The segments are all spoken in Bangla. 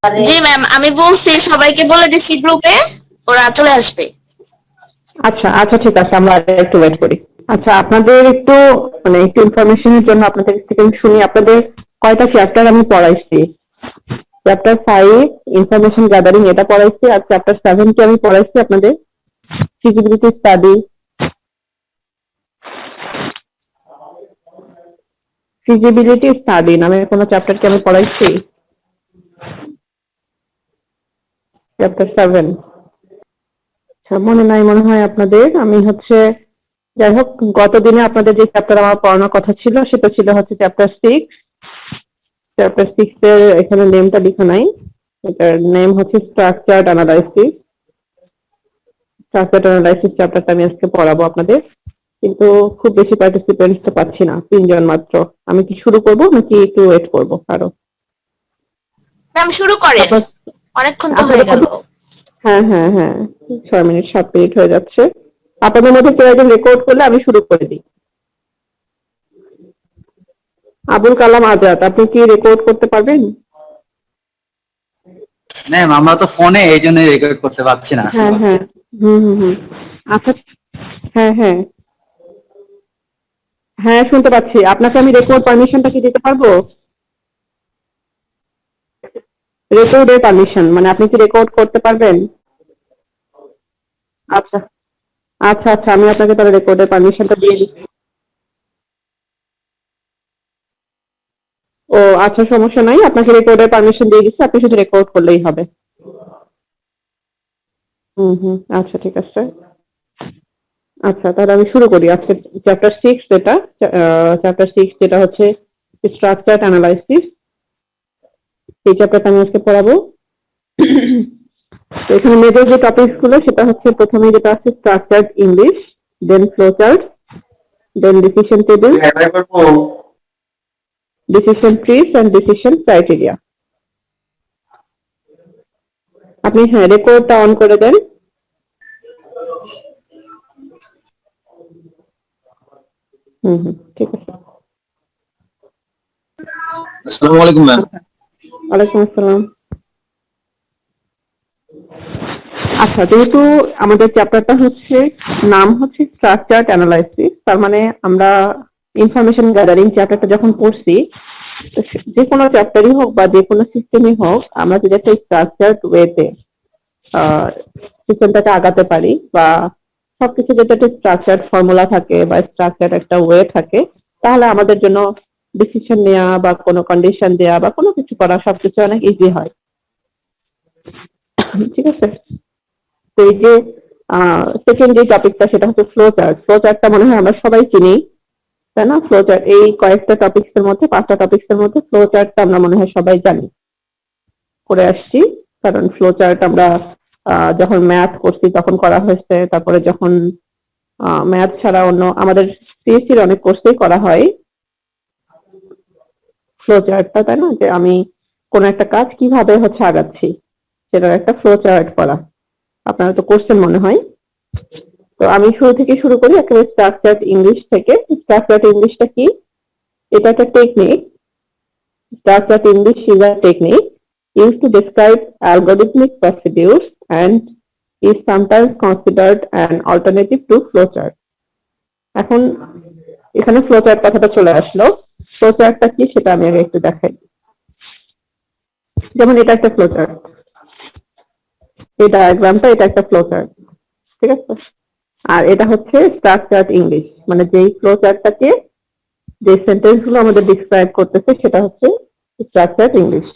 জি ম্যাম, আমি বলছি সবাইকে বলে দিছি গ্রুপে, ওরা চলে আসবে। আচ্ছা আচ্ছা ঠিক আছে, আমরা একটু ওয়েট করি। আচ্ছা, আপনাদের একটু মানে একটু ইনফরমেশনের জন্য আপনাদের থেকে আমি শুনি, আপনাদের কয়টা চ্যাপ্টার আমি পড়াইছি? চ্যাপ্টার 5 ইনফরমেশন গ্যাদারিং এটা পড়াইছি, আর চ্যাপ্টার 7 কি আমি পড়াইছি আপনাদের? ফিজিবিলিটি স্টাডি, ফিজিবিলিটি স্টাডি নামে কোনো চ্যাপ্টার কি আমি পড়াইছি? চ্যাপ্টার 7 মনে নাই মনে হয় আপনাদের। আমি হচ্ছে, যাই হোক, গত দিনে আপনাদের যে চ্যাপ্টার আমার পড়ানোর কথা ছিল সেটা ছিল হচ্ছে চ্যাপ্টার 6। চ্যাপ্টার 6 এর এখানে নেমটা লেখা নাই, এটার নেম হচ্ছে স্ট্রাকচার্ড অ্যানালাইসিস। স্ট্রাকচার্ড অ্যানালাইসিস চ্যাপ্টারটা আমি আজকে পড়াবো আপনাদের, কিন্তু খুব বেশি পার্টিসিপেন্টস তো পাচ্ছি না, 3 জন মাত্র। আমি কি শুরু করব নাকি একটু ওয়েট করবো আরো? ম্যাম শুরু করেন, আপনার অনেকক্ষণ তো হয়ে আপনাদের গেল। মধ্যে, হ্যাঁ হ্যাঁ হ্যাঁ, 6 মিনিট 7 মিনিট হয়ে যাচ্ছে। আপনাদের মধ্যে কেউ একজন রেকর্ড করলে আমি শুরু করে দিই। আবুল কালাম আজাদ, আপনি কি রেকর্ড করতে পারবেন? ম্যাম আমরা তো ফোনে, এই জন্য রেকর্ড করতে পারছি না। হ্যাঁ হ্যাঁ, হুম। আচ্ছা, হ্যাঁ হ্যাঁ হ্যাঁ, শুনতে পাচ্ছি। আপনাকে আমি রেকর্ড পারমিশনটা কি দিতে পারবো? রেকর্ডের পারমিশন মানে আপনি কি রেকর্ড করতে পারবেন? আচ্ছা আচ্ছা আচ্ছা, আমি আপনাকে তাহলে রেকর্ডের পারমিশনটা দিয়ে দিচ্ছি। ও আচ্ছা, সমস্যা নাই, আপনাকে রেকর্ডের পারমিশন দিয়ে দিচ্ছি, আপনি শুধু রেকর্ড করলেই হবে। আচ্ছা ঠিক আছে। আচ্ছা, তাহলে আমি শুরু করি। আজকে চ্যাপ্টার 6 যেটা, চ্যাপ্টার 6 যেটা হচ্ছে স্ট্রাকচার অ্যানালাইসিস, এই চ্যাপ্টারটা আমি আজকে পড়াবো। তো এখানে মেজর যে টপিকস গুলো সেটা হচ্ছে, প্রথমে যেটা আছে structured English, then flowchart, then decision table, decision trees and decision criteria. আপনি হ্যাঁ রেকর্ডটা অন করে দেন। ঠিক আছে। আসসালামু আলাইকুম ম্যাম। ওয়ালাইকুম আসসালাম। আচ্ছা, যেহেতু আমাদের চ্যাপ্টারটা হচ্ছে, নাম হচ্ছে স্ট্রাকচার্ড অ্যানালাইসিস, তার মানে আমরা ইনফরমেশন গ্যাদারিং চ্যাপ্টারটা যখন পড়ছি, তো যে কোনো চ্যাপ্টারই হোক বা যে কোনো সিস্টেমই হোক, আমরা যদি একটা স্ট্রাকচার্ড ওয়েতে সিস্টেমটাকে আগাতে পারি, বা সবকিছু যেটা একটা স্ট্রাকচার্ড ফর্মুলা থাকে বা স্ট্রাকচার্ড একটা ওয়ে থাকে, তাহলে আমাদের জন্য ডিসিশন নেওয়া বা কোনো কন্ডিশন দেওয়া বা কোনো কিছু করা সবকিছু অনেক ইজি হয়। ঠিক আছে। তো এই যে সেকেন্ড যে টপিকটা সেটা হচ্ছে ফ্লো চার্ট। ফ্লো চার্টটা মনে হয় আমরা সবাই চিনি, তাই না? ফ্লো চার্ট এই কয়েকটা টপিকস এর মধ্যে, 5টা টপিকস এর মধ্যে ফ্লো চার্টটা আমরা মনে হয় সবাই জানি, করে আসছি। কারণ ফ্লো চার্ট আমরা যখন ম্যাথ করছি তখন করা হয়েছে, তারপরে যখন ম্যাথ ছাড়া অন্য আমাদের সিএসসির অনেক কোর্সেই করা হয় ফ্লো চার্টটা, তাই না? যে আমি কোন একটা কাজ কিভাবে হচ্ছে আগাচ্ছি, সেটার একটা ফ্লো চার্ট করা আপনারা তো করছেন মনে হয়। তো আমি শুরু থেকে শুরু করি, একেবারে স্ট্রাকচার্ড ইংলিশ থেকে। স্ট্রাকচার্ড ইংলিশটা কি? এটা একটা technique. Structured English is a technique used to describe algorithmic procedures and is sometimes considered an alternative to flowchart. এখন এখানে ফ্লোচার্ট কথাটা চলে আসলো। ফ্লোচার্টটা কি সেটা আমি আগে একটু দেখাই। যেমন এটা একটা ফ্লোচার্ট, এই ডায়াগ্রামটা, এটা একটা ফ্লোচার্ট, ঠিক আছে? আর এটা হচ্ছে স্ট্রাকচার্ড ইংলিশ, মানে যেই ফ্লোচার্টটাকে, যে সেন্টেন্স গুলো আমাদের ডিসক্রাইব করতেছে সেটা হচ্ছে স্ট্রাকচার্ড ইংলিশ।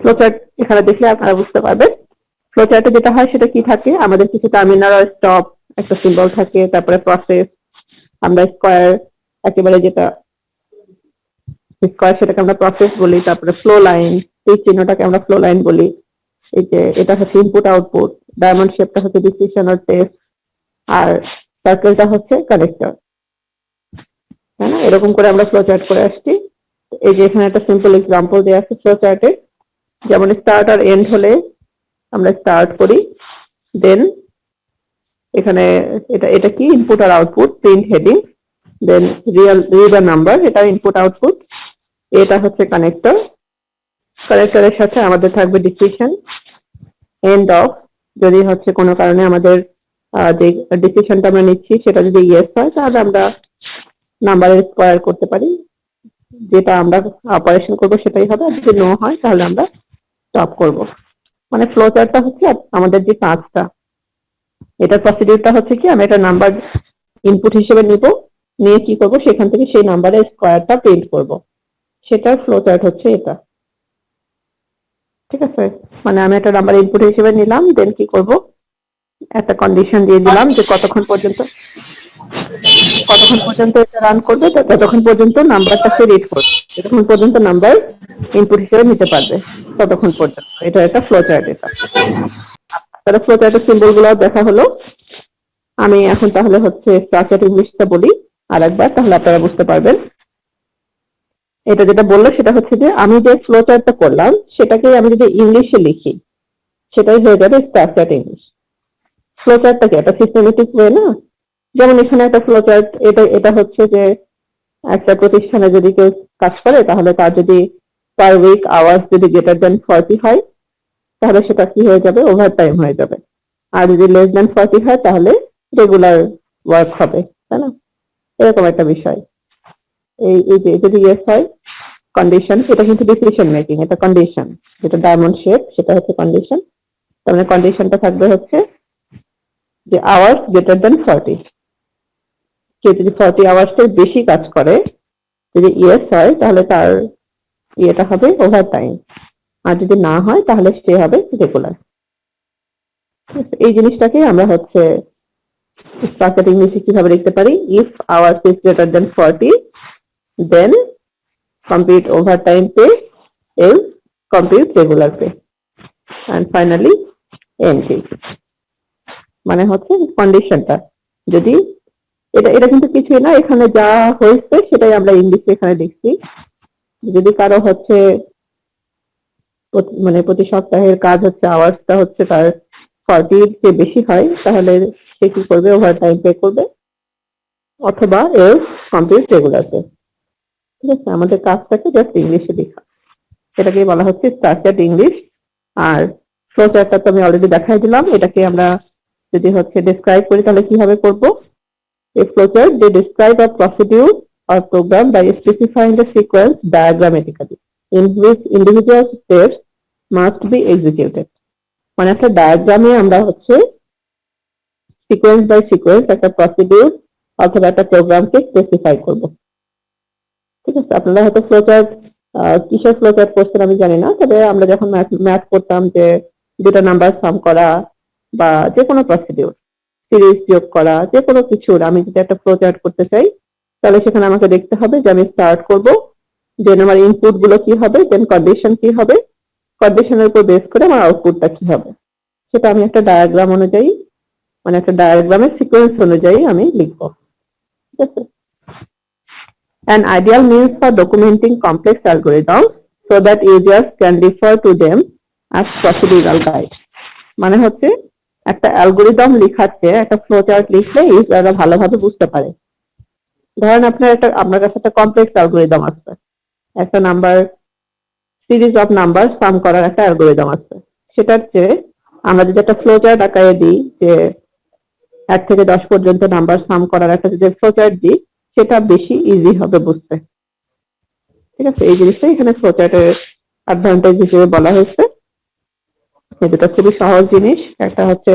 ফ্লোচার্ট এখানে দেখলে আপনারা বুঝতে পারবেন। ফ্লোচার্টে যেটা হয় সেটা কি থাকে, আমাদের কিছু টার্মিনাল আর স্টপ একটা সিম্বল থাকে, তারপরে প্রসেস, আমরা স্কয়ার, একেবারে যেটা স্কয়ার সেটাকে আমরা প্রসেস বলি, তারপরে ফ্লো লাইন, এই চিহ্নটাকে আমরা ফ্লো লাইন বলি। এই যে এটা হচ্ছে ইনপুট আউটপুট, ডায়মন্ড শেপটা হচ্ছে ডিসিশন আর টেস্ট, আর সার্কেলটা হচ্ছে কানেক্টর, তাই না? এরকম করে আমরা ফ্লো চার্ট করে আসছি। এই যে এখানে একটা সিম্পল এক্সাম্পল দেওয়া আছে ফ্লো চার্টে, যেমন স্টার্ট আর এন্ড হলে আমরা স্টার্ট করি, দেন এখানে এটা এটা কি ইনপুট আর output, print heading, then read a number, এটা ইনপুট আউটপুট, এটা হচ্ছে কানেক্টর। কানেক্টরের সাথে আমাদের থাকবে ডিসিশন, এন্ড অফ। যদি হচ্ছে কোনো কারণে আমাদের যে ডিসিশনটা আমরা নিচ্ছি সেটা যদি ইয়েস হয় তাহলে আমরা নাম্বারের স্কোয়ার করতে পারি, যেটা আমরা অপারেশন করবো সেটাই হবে। আর যদি নো হয় তাহলে আমরা স্টপ করব। মানে ফ্লো চার্টটা হচ্ছে আমাদের যে কাজটা, এটার প্রসিডিউরটা হচ্ছে কি, আমি একটা নাম্বার ইনপুট হিসেবে নিব, নিয়ে কি করব, সেখান থেকে সেই নাম্বারের স্কোয়ারটা প্রিন্ট করব। সেটার ফ্লো চার্ট হচ্ছে এটা। ঠিক আছে, মানে আমি একটা নাম্বার ইনপুট হিসেবে নিলাম, দেন কি করব, একটা কন্ডিশন দিয়ে দিলাম যে কতক্ষণ পর্যন্ত এটা রান করবে, তো ততক্ষণ পর্যন্ত নাম্বারটাকে রিড করবে, যতক্ষণ পর্যন্ত নাম্বার ইনপুট হিসেবে নিতে পারবে ততক্ষণ পর্যন্ত। এটা একটা ফ্লো চার্ট। এটা তাহলে ফ্লো চার্টের সিম্বল গুলো দেখা হলো। আমি এখন তাহলে হচ্ছে স্ট্রাকচার ইংলিশটা বলি আর একবার, তাহলে আপনারা বুঝতে পারবেন। এটা যেটা বললো সেটা হচ্ছে যে আমি যে ফ্লো চার্টটা করলাম সেটাকে আমি যদি ইংলিশে লিখি সেটাই হয়ে যাবে স্ট্রাকচার ইংলিশ। ফ্লো চার্টটা কি একটা সিস্টেমেটিক ওয়ে না? যেমন এখানে একটা ফ্লো চার্ট, এটা হচ্ছে যে একটা প্রতিষ্ঠানে যদি কেউ কাজ করে তাহলে তার যদি পার উইক আওয়ার্স যদি গ্রেটার দেন 40 হয় তাহলে সেটা কি হয়ে যাবে, ওভার টাইম হয়ে যাবে। আর যদি লেস দেন 40 হয় তাহলে রেগুলার ওয়ার্ক হবে, তাই না? এরকম একটা বিষয়। এই যে যদি ইয়েস হয় কন্ডিশন, এটা কিন্তু ডিসিশন মেকিং, এটা কন্ডিশন। যেটা ডায়মন্ড শেপ সেটা হচ্ছে কন্ডিশন। তার মানে কন্ডিশনটা থাকবে হচ্ছে যে আওয়ার্স গ্রেটার দেন 40। কেউ যদি 40 আওয়ার্স এর বেশি কাজ করে, যদি ইয়েস হয় তাহলে তার ইয়েটা হবে ওভার টাইম, আর যদি না হয় তাহলে সে হবে রেগুলার। এই জিনিসটাকে আমরা হচ্ছে স্ট্রাকচার ইংলিশে কিভাবে লিখতে পারি, if hours is greater than 40 then compute overtime pay, else compute regular pay, and finally NT। মানে হচ্ছে কন্ডিশনটা যদি এটা কিন্তু কিছুই না, এখানে যা হয়েছে সেটাই আমরা ইংলিশে এখানে লিখছি। যদি কারো হচ্ছে মানে প্রতি সপ্তাহের কাজ হচ্ছে আওয়ার্সটা হচ্ছে তার 40 এর চেয়ে বেশি হয় তাহলে সে কি করবে, ওভার টাইম পে করবে, অথবা এলস কমপ্লিট রেগুলার পে। ঠিক আছে, আমাদের কাজটাকে জাস্ট ইংলিশে লেখা, সেটাকে বলা হচ্ছে স্ট্রাকচারড ইংলিশ। আর ফ্লো চার্টটা তো আমি অলরেডি দেখাই দিলাম। এটাকে আমরা যদি হচ্ছে ডেসক্রাইব করি তাহলে কিভাবে করব, a flowchart they describe a procedure or program by specifying the sequence diagrammatically in which individual steps must be executed। মানে একটা ডায়াগ্রামে আমরা হচ্ছে সিকোয়েন্স বাই সিকোয়েন্স একটা প্রসিডিউর অথবা একটা প্রোগ্রামকে স্পেসিফাই করব। ঠিক আছে, আপনারা হয়তো ফ্লোচার্ট কিসের ফ্লোচার্ট করছেন আমি জানি না, তবে আমরা যখন ম্যাথ করতাম যে দুটো নাম্বার সাম করা বা যে কোনো প্রসিডিউর, সিরিজ যোগ করা, যে কোনো কিছুর আমি যদি একটা ফ্লোচার্ট করতে চাই তাহলে সেখানে আমাকে দেখতে হবে যে আমি স্টার্ট করব, দেন আমার ইনপুট গুলো কি হবে, দেন কন্ডিশন কি হবে, কন্ডিশনের উপর বেস করে আমার আউটপুটটা কি হবে, সেটা আমি একটা ডায়াগ্রাম অনুযায়ী, মানে একটা ডায়াগ্রামের সিকোয়েন্স অনুযায়ী আমি লিখবো। ঠিক আছে, an ideal means for documenting complex algorithms so that users can refer to them as procedural guide। মানে হচ্ছে একটা অ্যালগোরিদম লিখাচ্ছে একটা ফ্লোচার্ট লিখলে ইউজাররা ভালোভাবে বুঝতে পারে। ধরেন আপনার কাছে একটা কমপ্লেক্স অ্যালগোরিদম আছে, একটা নাম্বার সিরিজ অফ নাম্বার সাম করার একটা অ্যালগোরিদম আছে, সেটার চেয়ে আমরা যদি একটা ফ্লোচার্ট আকারে দিই যে 1 থেকে 10 পর্যন্ত নাম্বার সাম করার একটা যদি ফ্লোচার্ট দিই সেটা বেশি ইজি হবে বুঝতে। ঠিক আছে, এই জিনিসটা এখানে ফ্লোচার্টের অ্যাডভান্টেজ হিসেবে বলা হয়েছে। এই দুটো খুবই সহজ জিনিস, একটা হচ্ছে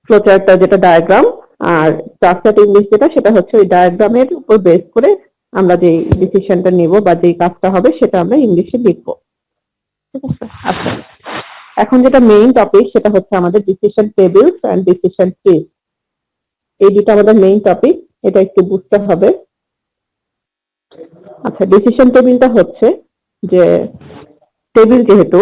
ফ্লোচার্টটা যেটা ডায়াগ্রাম, আর স্ট্রাকচারড ইংলিশ যেটা সেটা হচ্ছে ওই ডায়াগ্রামের উপর বেস করে আমরা যে ডিসিশনটা নিব বা যে কাজটা হবে সেটা আমরা ইংলিশে লিখবো। ঠিক আছে, আচ্ছা এখন যেটা মেইন টপিক সেটা হচ্ছে আমাদের decision tables and decision trees. এই দুটো আমাদের মেইন টপিক, এটা একটু বুঝতে হবে। আচ্ছা, ডিসিশন টেবিলটা হচ্ছে যে টেবিল, যেহেতু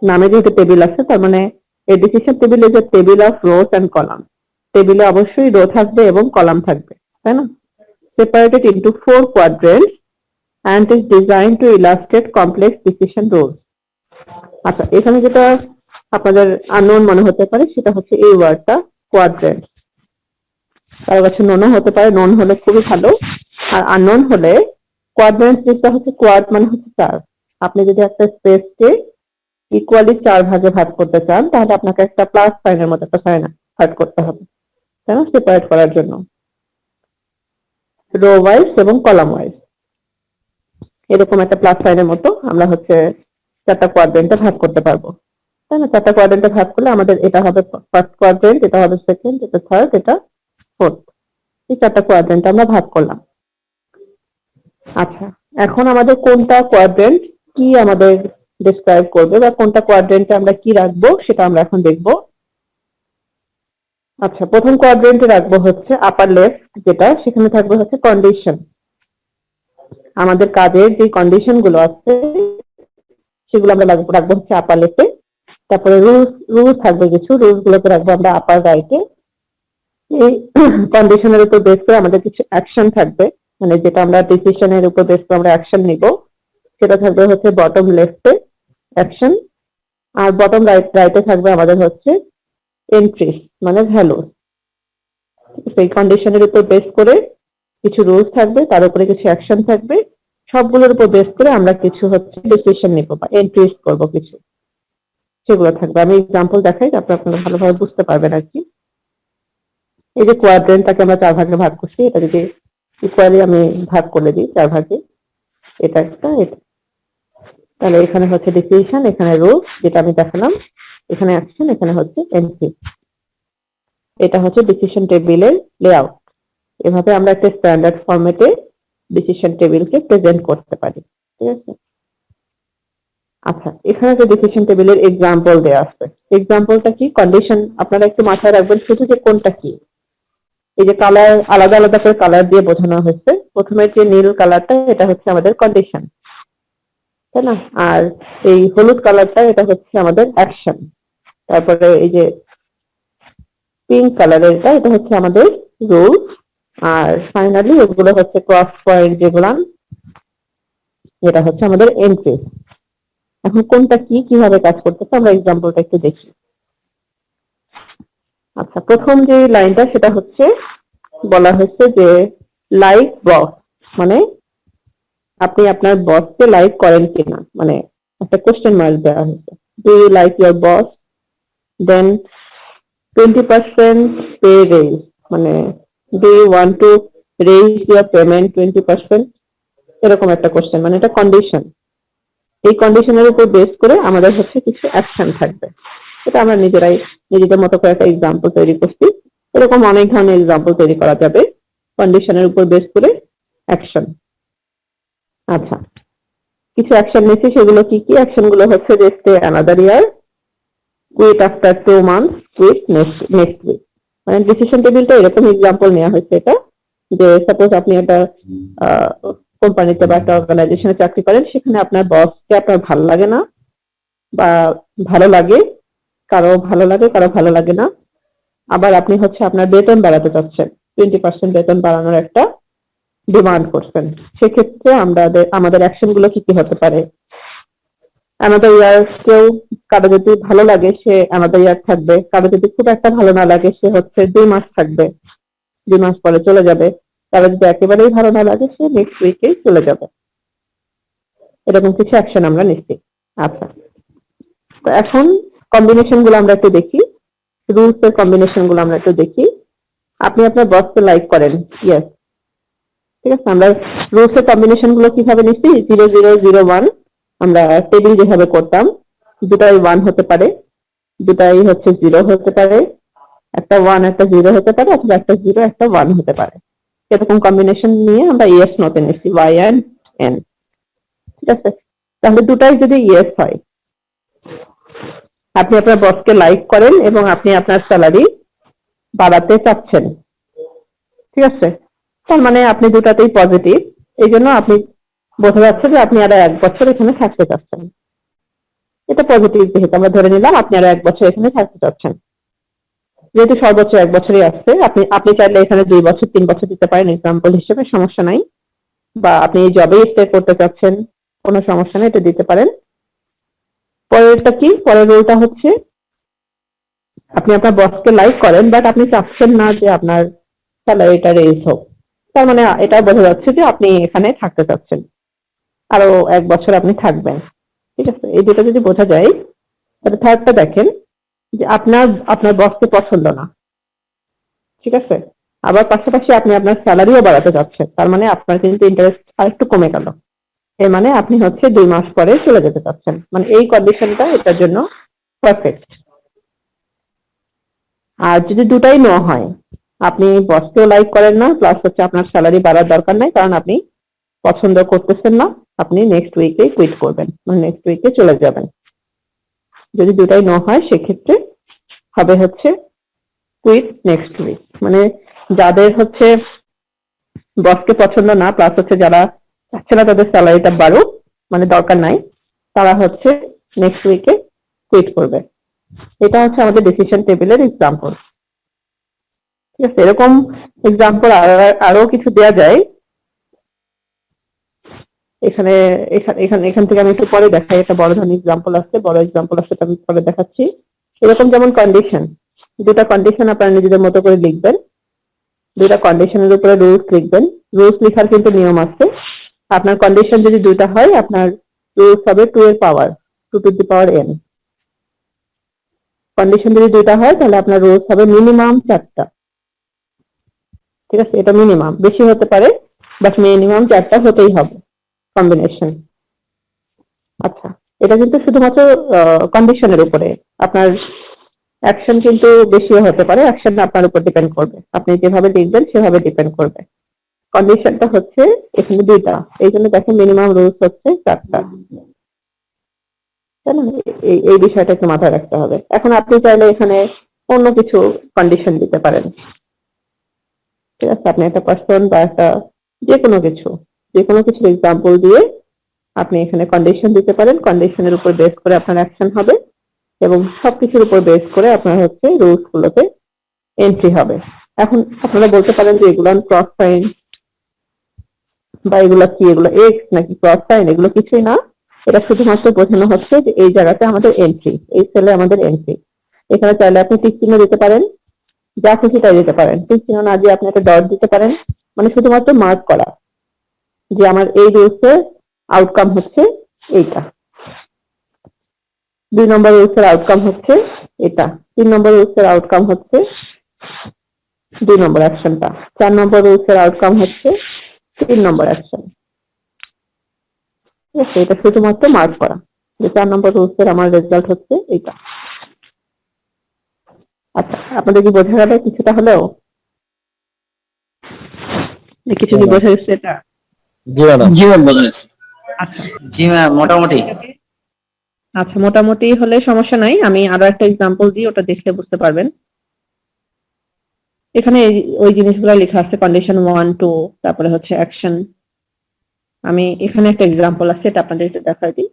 নামে যেহেতু টেবিল আছে তার মানে এই decision table is a table of rows and column. টেবিলে অবশ্যই রো থাকবে এবং কলাম থাকবে, তাই না? Separated into 4 quadrants and is designed to illustrate complex decision rules। আচ্ছা, এখানে যেটা আপনাদের আননোন মনে হতে পারে সেটা হচ্ছে এই ওয়ার্ডটা কোয়াড্রেন্ট। কারো কাছে নোনও হতে পারে, নন হলে খুবই ভালো, আর আননোন হলে কোয়াড্রেন্ট যেটা হচ্ছে, কোয়াড মানে হচ্ছে চার। আপনি যদি একটা স্পেসকে ইকুয়ালি চার ভাগে ভাগ করতে চান, তাহলে আপনাকে একটা প্লাস সাইনের মতো একটা সাইন ভাগ করতে হবে, তাই না, সেপারেট করার জন্য। রো ওয়াইজ এবং কলাম ওয়াইজ এরকম একটা প্লাস সাইনের মতো আমরা হচ্ছে চারটা কোয়াড্রেন্টে ভাগ করতে পারবো, তাই না? চারটা কোয়াড্রেন্টে ভাগ করলে আমাদের এটা হবে ফার্স্ট কোয়াড্রেন্ট, এটা হবে সেকেন্ড, এটা থার্ড, এটা ফোর্থ। এই চারটা কোয়াড্রেন্ট আমরা ভাগ করলাম। আচ্ছা, এখন আমাদের কোনটা কোয়াড্রেন্ট কি আমাদের ডিসক্রাইব করবে, বা কোনটা কোয়াড্রেন্টে আমরা কি রাখবো সেটা আমরা এখন দেখবো। আচ্ছা, প্রথম কোয়াড্রেন্টে রাখবো হচ্ছে আপার লেফট, যেটা সেখানে থাকবে হচ্ছে কন্ডিশন। আমাদের কাজের যে কন্ডিশন গুলো আছে সেগুলো আমরা রাখবো হচ্ছে আপার লেফটে। তারপরে রুলস থাকবে, কিছু রুলস গুলোকে রাখবো আমরা আপার রাইটে। এই কন্ডিশনের উপর বেস করে আমাদের কিছু অ্যাকশন থাকবে, মানে যেটা আমরা ডিসিশনের উপর বেস করে আমরা অ্যাকশন নিব, সেটা থাকবে হচ্ছে বটম লেফটে অ্যাকশন। আর বটম রাইটে থাকবে আমাদের হচ্ছে এন্ট্রি মানে ভ্যালু। সেই কন্ডিশনের উপর বেস করে কিছু রুলস থাকবে, তার উপরে কিছু অ্যাকশন থাকবে, সবগুলোর উপর বেস করে আমরা কিছু হচ্ছে ডিসিশন নিব বা এন্ট্রিজ করবো কিছু, সেগুলো থাকবে। আমি এক্সাম্পল দেখাই, তারপরে আপনারা ভালোভাবে বুঝতে পারবেন আর কি। এই যে কোয়াড্রেন্টটাকে আমরা চার ভাগে ভাগ করছি, এটা যদি ইকুয়ালি আমি ভাগ করে দিই চার ভাগে, এটা একটা, এটা, তাহলে এখানে হচ্ছে ডিসিশন, এখানে রুলস যেটা আমি দেখালাম, এখানে অ্যাকশন, এখানে হচ্ছে এন্ট্রি। এটা হচ্ছে ডিসিশন টেবিলের লেআউট। এভাবে আমরা একটা স্ট্যান্ডার্ড ফরম্যাটে ডিসিশন টেবিলকে প্রেজেন্ট করতে পারি, ঠিক আছে? আচ্ছা, এখানে যে ডিসিশন টেবিলের এক্সাম্পল দেওয়া আছে, এক্সাম্পলটা কি, কন্ডিশন আপনারা একটু মাথায় রাখবেন শুধু যে কোনটা কি। এই যে কালার আলাদা আলাদা করে কালার দিয়ে বোঝানো হয়েছে, প্রথমে যে নীল কালারটা এটা হচ্ছে আমাদের কন্ডিশন, তাই না? আর এই হলুদ কালারটা এটা হচ্ছে আমাদের অ্যাকশন। তারপরে এই যে পিঙ্ক কালারের এটা হচ্ছে আমাদের রুল। আর ফাইনালি এগুলো হচ্ছে ক্রস পয়েন্ট যেগুলা, যেটা হচ্ছে আমাদের এন্ট্রি। এখন কোনটা কি কিভাবে কাজ করতেছে আমরা এক্সাম্পলটা একটু দেখি। আচ্ছা, প্রথম যে লাইনটা সেটা হচ্ছে বলা হয়েছে যে লাইক বস, মানে আপনি আপনার বসকে লাইক করেন কিনা, মানে একটা কোশ্চেন মার্ক দেওয়া হয়েছে। Do you like your boss? Then 20% pay raise, মানে do you want to raise your payment 20%, এরকম একটা কোশ্চেন, মানে এটা কন্ডিশন। এই কন্ডিশনের উপর বেস করে আমাদের হচ্ছে কিছু অ্যাকশন থাকবে। এটা আমরা নিজেরাই নিজেদের মতো করে একটা এক্সাম্পল তৈরি করছি। এরকম অনেক ধরনের এক্সাম্পল তৈরি করা যাবে কন্ডিশনের উপর বেস করে অ্যাকশন। আচ্ছা, কিছু অ্যাকশন নিয়েছি, সেগুলো কি কি? অ্যাকশন গুলো হচ্ছে যে stay another year, quit after 2 months, quit next week. মানে ডিসিশন টেবিলটা এরকম এক্সাম্পল নেওয়া হয়েছে এটা, যে সাপোজ আপনি একটা কোম্পানিতে বা একটা অর্গানাইজেশনে চাকরি করেন, সেখানে আপনার বসকে আপনার ভালো লাগে না, বা ভালো লাগে, কারো ভালো লাগে কারো ভালো লাগে না। আবার আপনি হচ্ছে আপনার বেতন বাড়াতে চাচ্ছেন, 20% বেতন বাড়ানোর একটা ডিমান্ড করছেন। সেক্ষেত্রে আমাদের অ্যাকশন গুলো কি কি হতে পারে? আমাদের ইয়ার, কেউ কারো যদি ভালো লাগে সে আমাদের ইয়ার থাকবে, কারো যদি খুব একটা ভালো না লাগে সে হচ্ছে 2 মাস থাকবে, 2 মাস পরে চলে যাবে। কারো যদি একেবারেই ভালো না লাগে সে নেক্সট উইকেই চলে যাবে। এরকম কিছু অ্যাকশন আমরা নিচ্ছি। আচ্ছা, তো এখন কম্বিনেশন গুলো আমরা একটু দেখি, রুলস এর কম্বিনেশন গুলো আমরা একটু দেখি। আপনি আপনার বসকে লাইক করেন, ইয়েস, ঠিক আছে। আমরা রুলস এর কম্বিনেশন গুলো কিভাবে নিচ্ছি? 0001 আমরা টেবিল যেভাবে করতাম, দুটাই 1 হতে পারে, দুটাই হচ্ছে 0 হতে পারে, একটা 1 একটা 0 হতে পারে, অথবা একটা 0 একটা 1 হতে পারে। এরকম কম্বিনেশন নিয়ে আমরা ইয়েস নোতে নিচ্ছি, y and n, ঠিক আছে। তাহলে দুটাই যদি ইয়েস হয়, আপনি আপনার বসকে লাইক করেন এবং আপনি আপনার স্যালারি বাড়াতে চাচ্ছেন, ঠিক আছে, তার মানে আপনি দুটাতেই পজিটিভ। এই জন্য আপনি বোঝা যাচ্ছে যে আপনি আরো 1 বছর এখানে থাকতে চাচ্ছেন। এটা পজিটিভ, যেহেতু আমরা ধরে নিলাম আপনি আরো 1 বছর এখানে থাকতে চাচ্ছেন। যেহেতু সর্বোচ্চ 1 বছরই আসছে, আপনি চাইলে এখানে 2 বছর 3 বছর দিতে পারেন এক্সাম্পল হিসেবে, সমস্যা নাই। বা আপনি এই জবে স্টে করতে চাচ্ছেন, কোনো সমস্যা নেই, এটা দিতে পারেন। পরেরটা কি? পরের রুলটা হচ্ছে আপনি আপনার বসকে লাইক করেন, বাট আপনি চাচ্ছেন না যে আপনার স্যালারিটা রেজ হোক। তার মানে এটা বোঝা যাচ্ছে যে আপনি এখানে থাকতে চাচ্ছেন, আরো 1 বছর আপনি থাকবেন। ঠিক আছে, এই দুটো যদি বোঝা যায়, তাহলে থার্ডটা দেখেন যে আপনার বসকে পছন্দ না। ঠিক আছে, আবার পাশাপাশি আপনি আপনার স্যালারিও বাড়াতে চাচ্ছেন, তার মানে আপনার কিন্তু ইন্টারেস্ট আরেকটু কমে গেল। এর মানে আপনি হচ্ছে 2 মাস পরে চলে যেতে চাচ্ছেন, মানে এই কন্ডিশনটা এটার জন্য পারফেক্ট। আর যদি দুটাই নো হয়, আপনি বসকেও লাইক করেন না, প্লাস হচ্ছে আপনার স্যালারি বাড়ার দরকার নাই কারণ আপনি পছন্দ করতেছেন না, আপনি নেক্সট উইকে কুইট করবেন, মানে নেক্সট উইকে চলে যাবেন। যদি দুটাই নো হয় সেক্ষেত্রে হবে হচ্ছে কুইট নেক্সট উইক। মানে যাদের হচ্ছে বসকে পছন্দ না, প্লাস হচ্ছে যারা চাচ্ছে না তাদের স্যালারিটা বাড়ুক, মানে দরকার নাই, তারা হচ্ছে নেক্সট উইকে কুইট করবে। এটা হচ্ছে আমাদের ডিসিশন টেবিলের এক্সাম্পল। ঠিক আছে, এরকম এক্সাম্পল আরো কিছু দেওয়া যায়। এখানে এখান থেকে আমি একটু পরে দেখাই, একটা বড় ধরনের এক্সাম্পল আছে, বড় এক্সাম্পল আছে, আমি পরে দেখাচ্ছি। এরকম যেমন কন্ডিশন, দুটা কন্ডিশন আপনারা নিজেদের মতো করে লিখবেন, দুটা কন্ডিশনের উপরে রুলস লিখবেন। রুলস লেখার কিন্তু নিয়ম আছে। আপনার কন্ডিশন যদি দুটা হয়, আপনার রুলস হবে 2 এর পাওয়ার 2 to the power n। Condition যদি দুটা হয় তাহলে আপনার রুলস হবে মিনিমাম 4টা। ঠিক আছে, এটা মিনিমাম, বেশি হতে পারে বাট মিনিমাম 4টা হতেই হবে কম্বিনেশন। আচ্ছা, এটা কিন্তু শুধুমাত্র কন্ডিশনের উপরে, আপনার অ্যাকশন কিন্তু বেশিও হতে পারে, অ্যাকশন আপনার উপর ডিপেন্ড করবে, আপনি যেভাবে লিখবেন সেভাবে ডিপেন্ড করবে। কন্ডিশনটা হচ্ছে এখানে দুইটা, এই জন্য দেখেন মিনিমাম রুলস হচ্ছে 4টা। তাই না? এই বিষয়টা একটু মাথায় রাখতে হবে। এখন আপনি চাইলে এখানে অন্য কিছু কন্ডিশন দিতে পারেন। ঠিক আছে, আপনি একটা পার্সন বা একটা যে কোনো কিছুর এক্সাম্পল দিয়ে আপনি এখানে কন্ডিশন দিতে পারেন। কন্ডিশনের উপর বেস করে আপনার অ্যাকশন হবে এবং সবকিছুর উপর বেস করে আপনার হচ্ছে রুলস গুলোতে এন্ট্রি হবে। এখন আপনারা বলতে পারেন যে এগুলো ক্রস সাইন বা এগুলো কি, এগুলো এক্স নাকি ক্রস সাইন, এগুলো কিছুই না। এটা শুধুমাত্র বোঝানো হচ্ছে যে এই জায়গাতে আমাদের এন্ট্রি, এই সেলে আমাদের এন্ট্রি। এখানে চাইলে আপনি টিক চিহ্ন দিতে পারেন, যা খুশি তাই দিতে পারেন। টিক চিহ্ন না দিয়ে আপনি একটা ডট দিতে পারেন, মানে শুধুমাত্র মার্ক করা যে আমার এই রুলসের আউটকাম হচ্ছে এইটা, 2 নম্বর রুলসের আউটকাম হচ্ছে এটা, 3 নম্বর রুলসের আউটকাম হচ্ছে 2 নম্বর অ্যাকশনটা, 4 নম্বর রুলসের আউটকাম হচ্ছে 3 নম্বর অ্যাকশন। ঠিক আছে, এটা শুধুমাত্র মার্ক করা যে 4 নম্বর রুলসের আমার রেজাল্ট হচ্ছে এইটা। আচ্ছা, আপনাদের কি বোঝা গেল কিছুটা হলেও? কিছু কি বোঝা গেছে এটা? জি ম্যাডাম, জি ম্যাম বোঝা যাচ্ছে। আচ্ছা জি ম্যাম, মোটামুটি। আচ্ছা, মোটামুটি হলে সমস্যা নাই, আমি আরো একটা এক্সাম্পল দিই, ওটা দেখলে বুঝতে পারবেন। এখানে ওই জিনিসগুলো লেখা আছে, কন্ডিশন 1 2, তারপরে হচ্ছে অ্যাকশন। আমি এখানে একটা এক্সাম্পল আছে, এটা আপনাদের একটু দেখাই দিই।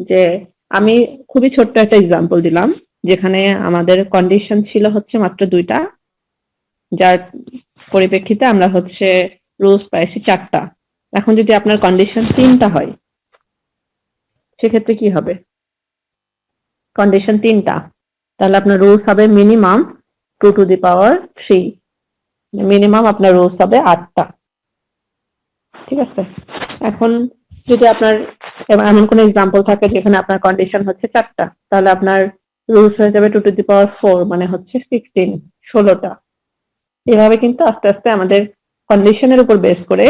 যে আমি খুবই ছোট্ট একটা এক্সাম্পল দিলাম, যেখানে আমাদের কন্ডিশন ছিল হচ্ছে মাত্র 2টা, যার পরিপ্রেক্ষিতে আমরা হচ্ছে রুলস পাইছি 4টা। এখন যদি আপনার কন্ডিশন 3টা হয় সেক্ষেত্রে কি হবে? কন্ডিশন 3টা, তাহলে আপনার রুলস হবে minimum 2 to the power 3, minimum আপনার রুলস হবে 8টা। ঠিক আছে, এখন যদি আপনার এমন কোন এক্সাম্পল থাকে যেখানে আপনার কন্ডিশন হচ্ছে 4টা, তাহলে আপনার রুলস হয়ে যাবে 2 টু দি পাওয়ার 4, মানে হচ্ছে 16, 16টা। এভাবে কিন্তু আস্তে আস্তে আমাদের কন্ডিশনের উপর বেস করে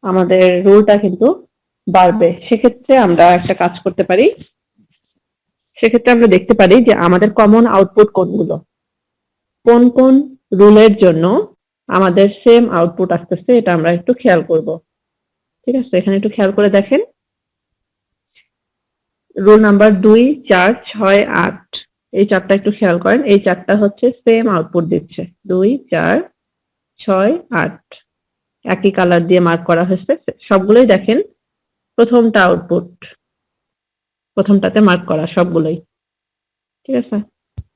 আমাদের রুলটা কিন্তু বাড়বে। সেক্ষেত্রে আমরা একটা কাজ করতে পারি, সেক্ষেত্রে আমরা দেখতে পারি যে আমাদের কমন আউটপুট কোনগুলো, কোন কোন রুলের জন্য আমাদের সেম আউটপুট আসতেছে, এটা আমরা একটু খেয়াল করব। ঠিক আছে, এখানে একটু খেয়াল করে দেখেন, রুল নাম্বার 2 4 6 8, এই চারটা একটু খেয়াল করেন, এই চারটা হচ্ছে সেম আউটপুট দিচ্ছে, 2 4 6 8, একই কালার দিয়ে মার্ক করা হয়েছে, সবগুলোই দেখেন প্রথমটা আউটপুট, প্রথমটাতে মার্ক করা সবগুলোই। ঠিক আছে,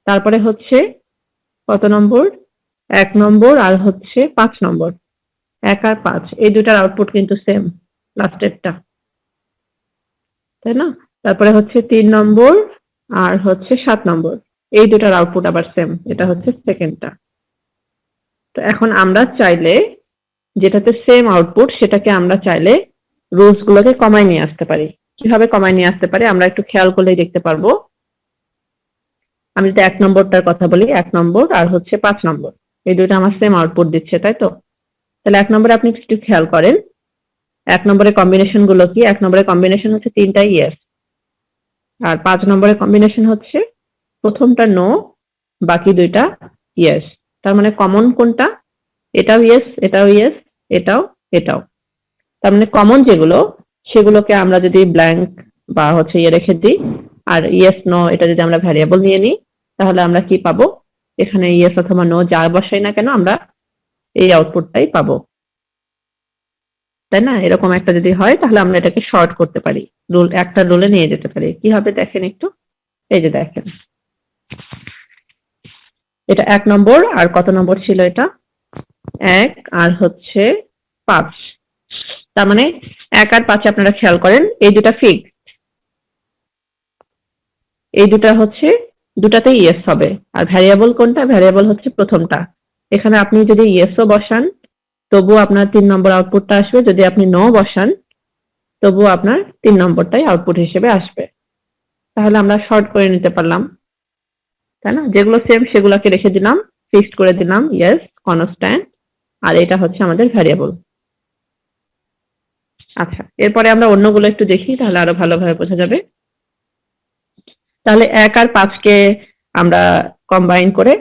তারপরে হচ্ছে কত নম্বর, 1 নম্বর আর হচ্ছে 5 নম্বর, 1 আর 5, এই দুটার আউটপুট কিন্তু সেম, লাস্টেরটা, তাই না? তারপরে হচ্ছে 3 নম্বর আর হচ্ছে 7 নম্বর, এই দুটার আউটপুট আবার সেম, এটা হচ্ছে সেকেন্ডটা। তো এখন আমরা চাইলে যেটাতে সেম আউটপুট সেটাকে আমরা চাইলে রোজ গুলোকে কমায় নিয়ে আসতে পারি। কিভাবে কমায় নিয়ে আসতে পারি আমরা একটু খেয়াল করলেই দেখতে পারবো। আমি যদি 1 নম্বরটার কথা বলি, 1 নম্বর আর হচ্ছে 5 নম্বর, এই দুটো আমার সেম আউটপুট দিচ্ছে, তাই তো? তাহলে 1 নম্বরে আপনি একটু খেয়াল করেন, 1 নম্বরের কম্বিনেশন গুলো কি? 1 নম্বরের কম্বিনেশন হচ্ছে 3টা ইয়েস, আর 5 নম্বরের কম্বিনেশন হচ্ছে প্রথমটা নো, বাকি দুইটা ইয়েস। তার মানে কমন কোনটা? এটাও ইয়েস, এটাও ইয়েস, এটাও, এটাও। তার মানে কমন যেগুলো সেগুলোকে আমরা যদি ব্ল্যাঙ্ক বা হচ্ছে ইয়ে রেখে দিই, আর ইয়েস নো এটা যদি আমরা ভ্যারিয়েবল নিয়ে নিই, তাহলে আমরা কি পাবো? এখানে ইয়েস অথবা নো যা বসাই না কেন আমরা এই আউটপুটটাই পাবো, তাই না? এরকম একটা যদি হয় তাহলে আমরা এটাকে শর্ট করতে পারি, রুল একটা রুলে নিয়ে যেতে পারি। কি হবে দেখেন একটু, এই যে দেখেন এটা 1 নম্বর, আর কত নম্বর ছিল এটা? 1 আর হচ্ছে 5। তার মানে 1 আর 5 আপনারা খেয়াল করেন এই দুটা ফিক্স, এই দুটা হচ্ছে দুটাতেই ইয়েস হবে। আর ভ্যারিয়েবল কোনটা? ভ্যারিয়েবল হচ্ছে প্রথমটা। এখানে আপনি যদি ইয়েসও বসান তবুও আপনার 3 নম্বর আউটপুটটা আসবে, যদি আপনি নো বসান তবুও আপনার 3 নম্বরটাই আউটপুট হিসেবে আসবে। তাহলে আমরা শর্ট করে নিতে পারলাম, তাই না? যেগুলো সেম সেগুলোকে রেখে দিলাম, ফিক্সড করে দিলাম ইয়েস কনস্ট্যান্ট, আর এটা হচ্ছে আমাদের ভ্যারিয়েবল। আচ্ছা, এরপরে আমরা অন্যগুলো একটু দেখি তাহলে আরো ভালোভাবে বোঝা যাবে। তাহলে 1 আর 5 কে আমরা কম্বাইন করে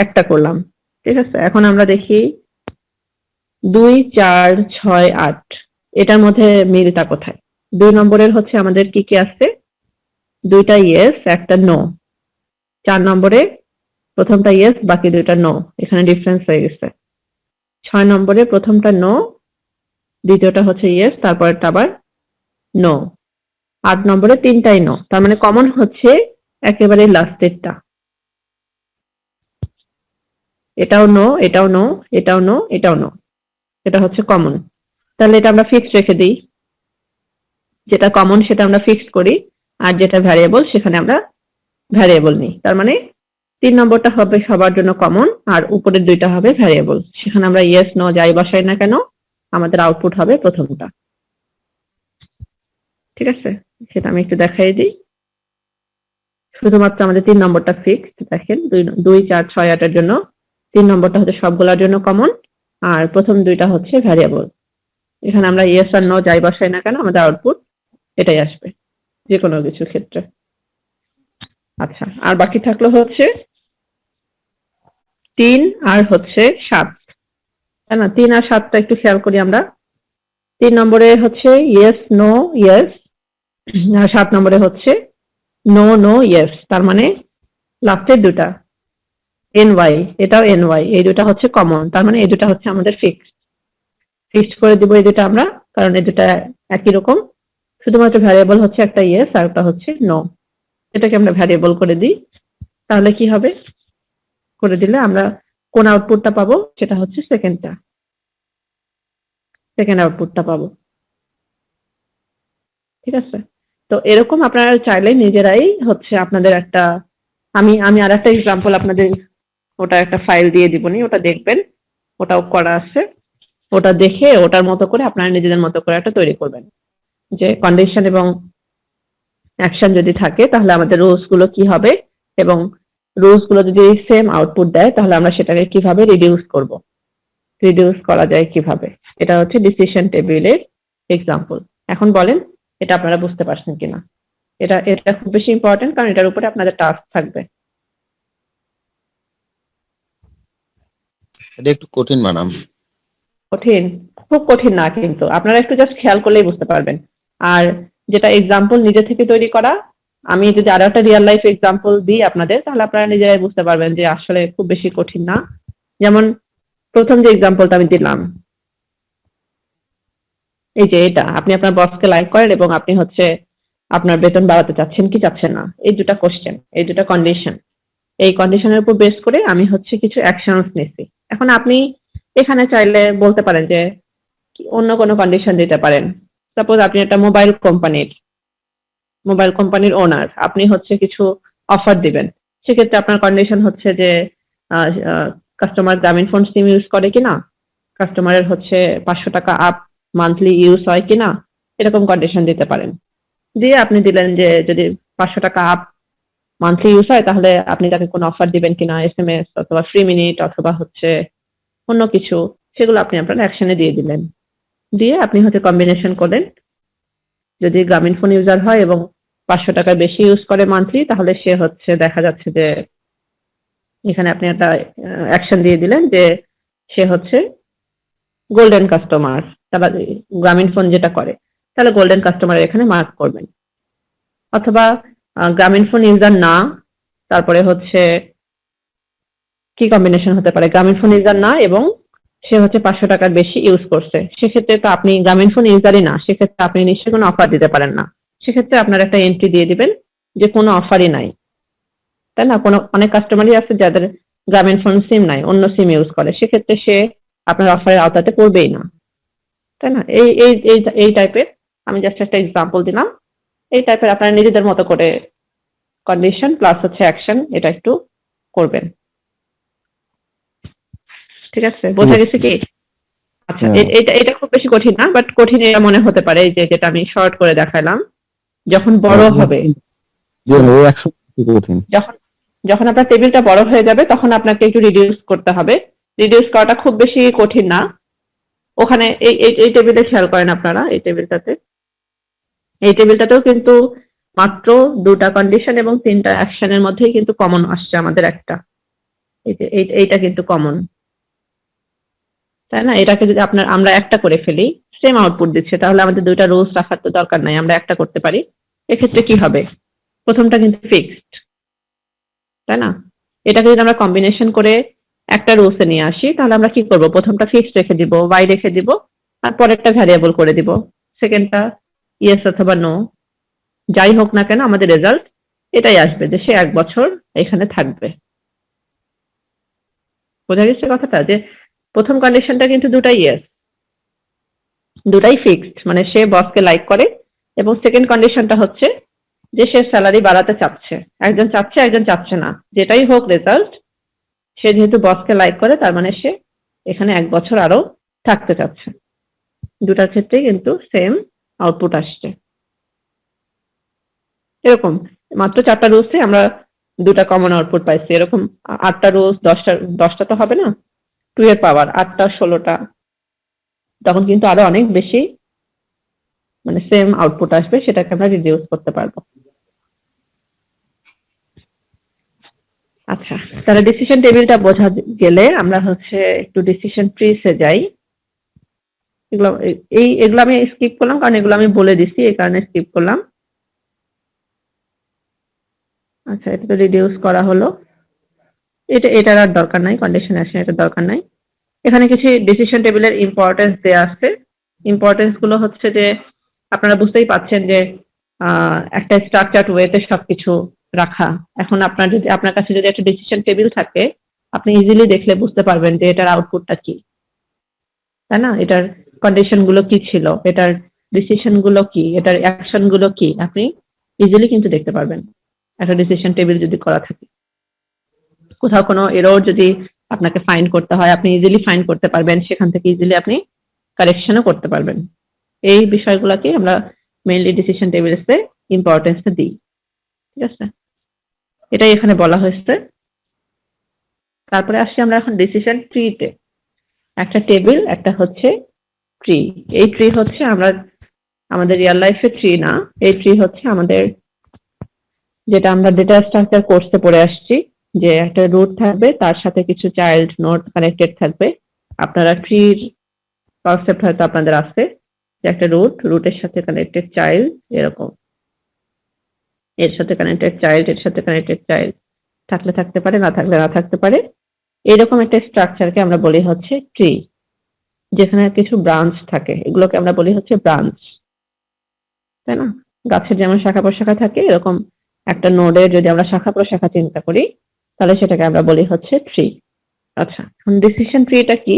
একটা করলাম, ঠিক আছে? এখন আমরা দেখি 2 4 6 8 এটার মধ্যে মিলটা কোথায়? 2 নম্বরের হচ্ছে আমাদের কি কি আছে? দুইটা ইয়েস একটা নো। 4 নম্বরে প্রথমটা ইয়েস বাকি দুইটা নো, এখানে ডিফারেন্স হয়ে গেছে। 6 নম্বরে প্রথমটা নো, দ্বিতীয়টা হচ্ছে ইয়েস, তারপরটা আবার নো। 8 নম্বরে 3টাই নো, তার মানে কমন হচ্ছে একেবারে লাস্টেরটা। এটাও নো, এটাও নো, এটাও নো, এটাও নো, এটা হচ্ছে কমন। তাহলে এটা আমরা ফিক্সড রেখে দিই, যেটা কমন সেটা আমরা ফিক্সড করি, আর যেটা ভ্যারিয়েবল সেখানে আমরা ভ্যারিয়েবল নিই। তার মানে 3 নম্বরটা হবে সবার জন্য কমন, আর উপরের দুইটা হবে ভ্যারিয়েবল। সেখানে আমরা ইয়েস নো যাই বসাই না কেন আমাদের আউটপুট হবে প্রথমটা, ঠিক আছে? সেটা আমি একটু দেখাই দিই। শুধুমাত্র আমাদের 3 নম্বরটা ফিক্সড, দেখেন 2 4 6 8 এর জন্য 3 নম্বরটা হচ্ছে সবগুলোর জন্য কমন, আর প্রথম দুইটা হচ্ছে ভ্যারিয়েবল। এখানে আমরা ইয়েস আর নো যাই বসাই না কেন আমাদের আউটপুট এটাই আসবে যে কোনো কিছুর ক্ষেত্রে। আচ্ছা, আর বাকি থাকলো হচ্ছে 3 আর হচ্ছে 7, তাই না? 3 আর 7টা একটু খেয়াল করি আমরা। 3 নম্বরে হচ্ছে ইয়েস নো ইয়েস, আর 7 নম্বরে হচ্ছে নো নো ইয়েস। তার মানে লাস্টের দুটা এনওয়াই, এটাও এনওয়াই, এই দুটা হচ্ছে কমন। তার মানে এই দুটা হচ্ছে আমাদের ফিক্সড করে দিব এই দুটা আমরা, কারণ এই দুটা একই রকম। শুধুমাত্র ভ্যারিয়েবল হচ্ছে একটা ইয়েস আর একটা হচ্ছে নো, এটাকে আমরা ভ্যারিয়েবল করে দিই। তাহলে কি হবে? করে দিলে আমরা কোন আউটপুটটা পাবো? সেটা হচ্ছে সেকেন্ড আউটপুটটা পাবো, ঠিক আছে? তো এরকম আপনারা চাইলে নিজেরাই হচ্ছে আপনাদের একটা, আমি আমি আর একটা এক্সাম্পল আপনাদের, ওটা একটা ফাইল দিয়ে দিবনি, ওটা দেখবেন, ওটাও করা আছে। ওটা দেখে ওটার মতো করে আপনারা নিজেদের মতো করে একটা তৈরি করবেন, যে কন্ডিশন এবং অ্যাকশন যদি থাকে তাহলে আমাদের রুলস গুলো কি হবে, এবং রুলস গুলো যদি সেম আউটপুট দেয় তাহলে আমরা সেটাকে কিভাবে রিডিউস করা যায় কিভাবে। এটা হচ্ছে ডিসিশন টেবিলের এক্সাম্পল। এখন বলেন এটা আপনারা বুঝতে পারছেন কিনা? এটা এটা খুব বেশি ইম্পর্টেন্ট, কারণ এটার উপরে আপনাদের টাস্ক থাকবে। এটা একটু কঠিন ম্যাডাম। কঠিন? খুব কঠিন না, কিন্তু আপনারা একটু জাস্ট খেয়াল করলেই বুঝতে পারবেন। আর যেটা এক্সাম্পল নিজে থেকে তৈরি করা, আমি যদি আরো একটা রিয়েল লাইফ এক্সাম্পল দিই আপনাদের তাহলে আপনারা নিজেরাই বুঝতে পারবেন যে আসলে খুব বেশি কঠিন না। যেমন প্রথম যে এক্সাম্পলটা আমি দিলাম, এই যে এটা, আপনি আপনার বসকে লাইক করেন এবং আপনি হচ্ছে আপনার বেতন বাড়াতে চাচ্ছেন কি চাচ্ছেন না, এই দুটা কোশ্চেন, এই দুটা কন্ডিশন। এই কন্ডিশনের উপর বেস করে আমি হচ্ছে কিছু অ্যাকশনস নিচ্ছি। এখন আপনি এখানে চাইলে বলতে পারেন যে অন্য কোনো কন্ডিশন দিতে পারেন। সাপোজ আপনি একটা মোবাইল কোম্পানির ওনার, আপনি হচ্ছে কিছু অফার দিবেন। সেক্ষেত্রে আপনার কন্ডিশন হচ্ছে যে কাস্টমার গ্রামীণ ফোন সিম ইউজ করে কিনা, কাস্টমারের হচ্ছে 500 টাকা আপ মান্থলি ইউজ হয় কিনা, এরকম কন্ডিশন দিতে পারেন। দিয়ে আপনি দিলেন যে যদি 500 টাকা আপ মান্থলি ইউজ হয় তাহলে আপনি তাকে কোনো অফার দিবেন কিনা, SMS অথবা ফ্রি মিনিট অথবা হচ্ছে অন্য কিছু, সেগুলো আপনি আপনার অ্যাকশনে দিয়ে দিলেন। দিয়ে আপনি হচ্ছে কম্বিনেশন করলেন। যদি গ্রামীণ ফোন ইউজার হয় এবং 500 টাকার বেশি ইউজ করে মান্থলি, তাহলে সে হচ্ছে দেখা যাচ্ছে যে এখানে আপনি একটা অ্যাকশন দিয়ে দিলেন যে সে হচ্ছে গোল্ডেন কাস্টমার। তারা গ্রামীণ ফোন যেটা করে, তাহলে গোল্ডেন কাস্টমার এখানে মার্ক করবেন। অথবা গ্রামীণ ফোন ইউজার না, তারপরে হচ্ছে কি কম্বিনেশন হতে পারে, গ্রামীণ ফোন ইউজার না এবং সে হচ্ছে 500 টাকার বেশি ইউজ করছে, সেক্ষেত্রে তো আপনি গ্রামীণ ফোন ইউজারই না, সেক্ষেত্রে আপনি নিশ্চয়ই কোনো অফার দিতে পারেন না। সেক্ষেত্রে আপনার একটা এন্ট্রি দিয়ে দিবেন যে কোনো অফারই নাই, তাই না? কোনো অনেক কাস্টমারই আছে যাদের গ্রামীণ ফোন সিম নাই, অন্য সিম ইউজ করে, সেক্ষেত্রে সে আপনার অফারের আওতাতে পড়বেই না, তাই না? এই এই এই এই টাইপের, আমি জাস্ট একটা এক্সাম্পল দিলাম। এই টাইপের আপনারা নিজেদের মতো করে কন্ডিশন প্লাস হচ্ছে অ্যাকশন এটা একটু করবেন। ঠিক আছে, বোঝা গেছে কি? আচ্ছা, এটা এটা খুব বেশি কঠিন না, বাট কঠিন এটা মনে হতে পারে এই যে যেটা আমি শর্ট করে দেখালাম। যখন বড় হবে, যখন যখন আপনার টেবিলটা বড় হয়ে যাবে তখন আপনাকে একটু রিডিউস করতে হবে। রিডিউস করাটা খুব বেশি কঠিন না। ওখানে এই এই টেবিলে খেয়াল করেন আপনারা, এই টেবিলটাতেও কিন্তু মাত্র 2টা কন্ডিশন এবং 3টা অ্যাকশনের মধ্যেই কিন্তু কমন আসছে আমাদের একটা, এই যে এইটা কিন্তু কমন, তাই না? এটাকে যদি আমরা একটা করে ফেলি, সেম আউটপুট দিচ্ছে, তাহলে আমাদের 2টা রোজ রাখার তো দরকার নাই, আমরা একটা করতে পারি। এক্ষেত্রে কি হবে, প্রথমটা কিন্তু ফিক্সড, তাই না? এটাকে যদি আমরা কম্বিনেশন করে একটা রোসে নিয়ে আসি, তাহলে আমরা কি করব, প্রথমটা ফিক্সড রেখে দিব, ওয়াই রেখে দিব, আর পরেরটা ভ্যারিয়েবল করে দিব, সেকেন্ডটা ইয়েস অথবা নো, যাই হোক না কেন আমাদের রেজাল্ট এটাই আসবে যে সে 1 বছর এখানে থাকবে। বোঝা গেছে কথাটা? যে প্রথম কন্ডিশনটা কিন্তু দুটাই ইয়েস, দুটাই ফিক্সড, মানে সে বসকে লাইক করে, এবং সেকেন্ড কন্ডিশনটা হচ্ছে যে সে স্যালারি বাড়াতে চাচ্ছে, একজন চাচ্ছে একজন চাচ্ছে না, যেটাই হোক রেজাল্ট, সে যেহেতু বসকে লাইক করে তার মানে সে এখানে 1 বছর আরো থাকতে চাচ্ছে। দুটার ক্ষেত্রে কিন্তু সেম আউটপুট আসছে। এরকম মাত্র 4টা রোজে আমরা 2টা কমন আউটপুট পাইছি। এরকম 8টা রোজ, 10টা তো হবে না, 2 এর পাওয়ার 8টা 16টা, তখন কিন্তু আরো অনেক বেশি মানে সেম আউটপুট আসবে, সেটাকে আমরা রিডিউস করতে পারবো। আচ্ছা, তাহলে ডিসিশন টেবিলটা বোঝা গেলে আমরা হচ্ছে একটু ডিসিশন ট্রিসে যাই। এগুলো আমি স্কিপ করলাম কারণ এগুলো আমি বলে দিছি, এই কারণে স্কিপ করলাম। আচ্ছা, এটা তো রিডিউস করা হলো, এটার আর দরকার নাই, কন্ডিশন অ্যাকশন এটার দরকার নাই। এখানে কিছু ডিসিশন টেবিলের ইম্পর্টেন্স দেয়া আছে। ইম্পর্টেন্স গুলো হচ্ছে যে আপনারা বুঝতেই পাচ্ছেন যে একটা স্ট্রাকচার্ড ওয়েতে সবকিছু রাখা। এখন আপনার কাছে যদি একটা ডিসিশন টেবিল থাকে, আপনি ইজিলি দেখলে বুঝতে পারবেন যে এটার আউটপুটটা কি, তাই না? এটার কন্ডিশন গুলো কি ছিল, এটার ডিসিশন গুলো কি, এটার অ্যাকশন গুলো কি, আপনি ইজিলি কিন্তু দেখতে পারবেন একটা ডিসিশন টেবিল যদি করা থাকে। কোথাও কোনো এরর যদি আপনাকে ফাইন্ড করতে হয়, আপনি ইজিলি ফাইন্ড করতে পারবেন, সেখান থেকে ইজিলি আপনি কারেকশনও করতে পারবেন। এই বিষয়গুলোকে আমরা মেইনলি ডিসিশন টেবিলসে ইম্পর্টেন্সটা দিই। ঠিক আছে, এটাই এখানে বলা হয়েছে। তারপরে আসছি আমরা এখন ডিসিশন ট্রিতে। একটা টেবিল, একটা হচ্ছে ট্রি। এই ট্রি হচ্ছে আমাদের রিয়েল লাইফে ট্রি না, এই ট্রি হচ্ছে আমাদের যেটা আমরা ডেটা স্ট্রাকচার কোর্সে পড়ে আসছি, যে একটা রুট থাকবে, তার সাথে কিছু চাইল্ড নোড কানেক্টেড থাকবে। আপনারা ট্রির কনসেপ্ট হয়তো আপনাদের আছে, যে একটা রুটের সাথে কানেক্টেড চাইল্ড, এরকম এর সাথে কানেক্টেড চাইল্ড, এর সাথে কানেক্টেড চাইল্ড থাকলে থাকতে পারে, না থাকলে না থাকতে পারে। এরকম একটা স্ট্রাকচারকে আমরা বলি হচ্ছে ট্রি, যেখানে কিছু ব্রাঞ্চ থাকে, এগুলোকে আমরা বলি হচ্ছে ব্রাঞ্চ, তাই না? গাছের যেমন শাখা প্রশাখা থাকে, এরকম একটা নোডের যদি আমরা শাখা প্রশাখা চিন্তা করি, তাহলে সেটাকে আমরা বলি হচ্ছে ট্রি। আচ্ছা, এখন ডিসিশন ট্রিটা কি,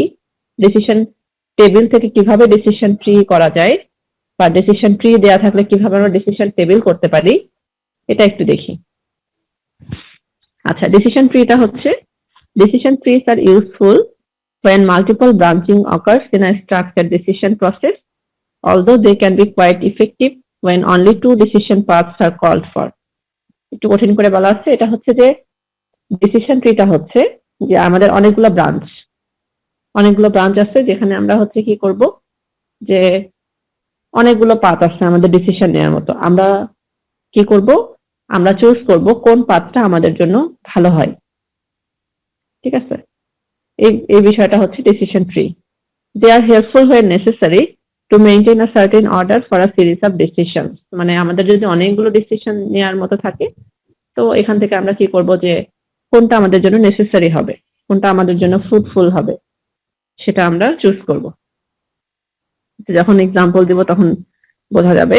ডিসিশন টেবিল থেকে কিভাবে ডিসিশন ট্রি করা যায়, বা ডিসিশন ট্রি দেয়া থাকলে কিভাবে আমরা ডিসিশন টেবিল করতে পারি, এটা একটু দেখি। আচ্ছা, ডিসিশন ট্রিটা হচ্ছে, decision trees are useful when multiple branching occurs in a structured decision process, although they can be quite effective when only two decision paths are called for. একটু কঠিন করে বলা আছে, এটা হচ্ছে যে ডিসিশন ট্রিটা হচ্ছে যে আমাদের অনেকগুলো ব্রাঞ্চ আছে যেখানে আমরা হচ্ছে কি করব, যে অনেকগুলো পাথ আছে আমাদের ডিসিশন নেওয়ার মতো। আমরা কি করব, আমরা চুজ করব কোন পাথটা আমাদের জন্য ভালো হয়। ঠিক আছে, এই বিষয়টা হচ্ছে decision tree. They are helpful when necessary to maintain a certain order for a series of decisions. মানে আমাদের যদি অনেকগুলো ডিসিশন নেওয়ার মতো থাকে, তো এখান থেকে আমরা কি করব, যে কোনটা আমাদের জন্য নেসেসারি হবে, কোনটা আমাদের জন্য ফ্রুটফুল হবে, সেটা আমরা চুজ করব। যখন এক্সাম্পল দিব তখন বোঝা যাবে।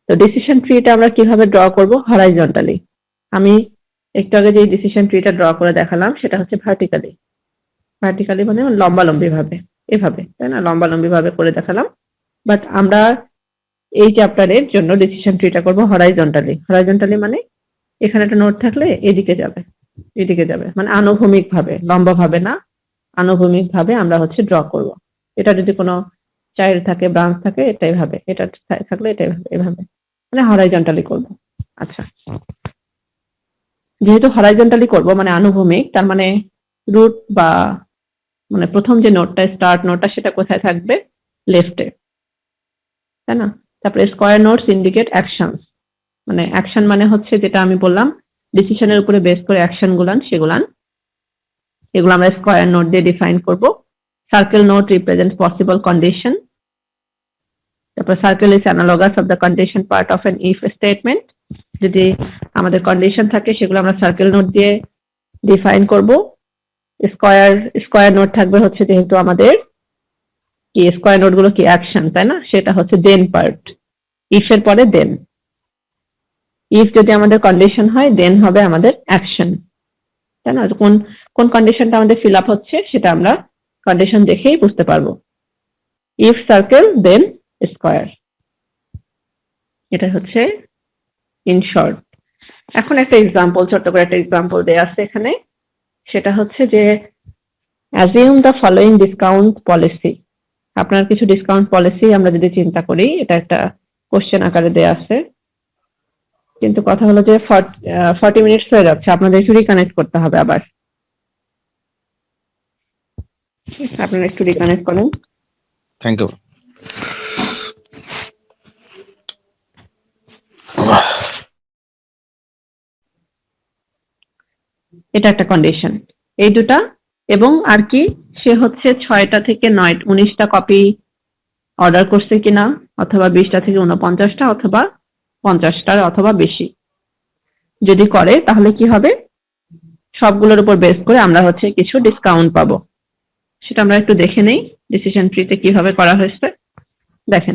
তো ডিসিশন ট্রিটা আমরা কিভাবে ড্র করব, হরাইজন্টালি। আমি একটু আগে যে ডিসিশন ট্রিটা ড্র করে দেখালাম সেটা হচ্ছে ভার্টিক্যালি মানে লম্বালম্বি ভাবে, এভাবে, তাই না, লম্বালম্বি ভাবে করে দেখালাম। বাট আমরা এই চ্যাপ্টারের জন্য ডিসিশন ট্রিটা করব হরাইজন্টালি মানে এখানে একটা নোট থাকলে এদিকে যাবে, মানে আনুভূমিক ভাবে, লম্বা ভাবে না, আনুভূমিক ভাবে আমরা হচ্ছে ড্র করব। এটা যদি কোনো চাইল্ড থাকে, ব্রাঞ্চ থাকে, এটাই ভাবে, এটা থাকলে এটাই ভাবে, এভাবে মানে হরাইজন্টালি করব। আচ্ছা, যেহেতু হরাইজন্টালি করব মানে আনুভূমিক, তার মানে রুট বা মানে প্রথম যে নোটটা, স্টার্ট নোটটা, সেটা কোথায় থাকবে, লেফটে, তাই না। তারপরে স্কয়ার নোটস ইন্ডিকেট অ্যাকশনস, মানে অ্যাকশন মানে হচ্ছে যেটা আমি বললাম ডিসিশনের উপরে বেস করে অ্যাকশন এগুলো আমরা স্কয়ার নোট দিয়ে ডিফাইন করব। Circle node represent possible condition. তারপর circle is analogous of the condition part of an if statement. যদি আমাদের কন্ডিশন থাকে সেগুলো আমরা সার্কেল নোট দিয়ে ডিফাইন করব। স্কয়ার নোট থাকবে হচ্ছে যেহেতু আমাদের কি স্কয়ার নোট গুলো কি অ্যাকশন, তাই না, সেটা হচ্ছে দেন পার্ট, ইফ এর পরে দেন। ইফ যদি আমাদের কন্ডিশন হয়, দেন হবে আমাদের অ্যাকশন, তাই না। কোন কন্ডিশনটা আমাদের ফিল আপ হচ্ছে সেটা আমরা কন্ডিশন দেখেই বুঝতে পারবো। ইফ সার্কেল দেন স্কয়ার, এটা হচ্ছে ইন শর্ট। এখন একটা এক্সাম্পল, ছোট্ট করে একটা এক্সাম্পল দেয়া আছে এখানে, সেটা হচ্ছে যে assume the following discount policy. আপনার কিছু ডিসকাউন্ট পলিসি আমরা যদি চিন্তা করি, এটা একটা কোশ্চেন আকারে দেয়া আছে, কিন্তু কথা হলো যে 40 মিনিটস হয়ে যাচ্ছে, আপনাদের একটু রিকানেক্ট করতে হবে আবার। আপনারা একটু রিকানেক্ট করেন। Thank you. এটা একটা কন্ডিশন, এই দুটা, এবং আর কি, সে হচ্ছে 6টা থেকে 19টা কপি অর্ডার করছে কিনা, অথবা 20টা থেকে 49টা, অথবা 50টার অথবা বেশি। যদি করে তাহলে কি হবে, সবগুলোর উপর বেস করে আমরা হচ্ছে কিছু ডিসকাউন্ট পাবো। সেটা আমরা একটু দেখে নেই ডিসিশন ট্রিতে কিভাবে করা হয়েছে। দেখেন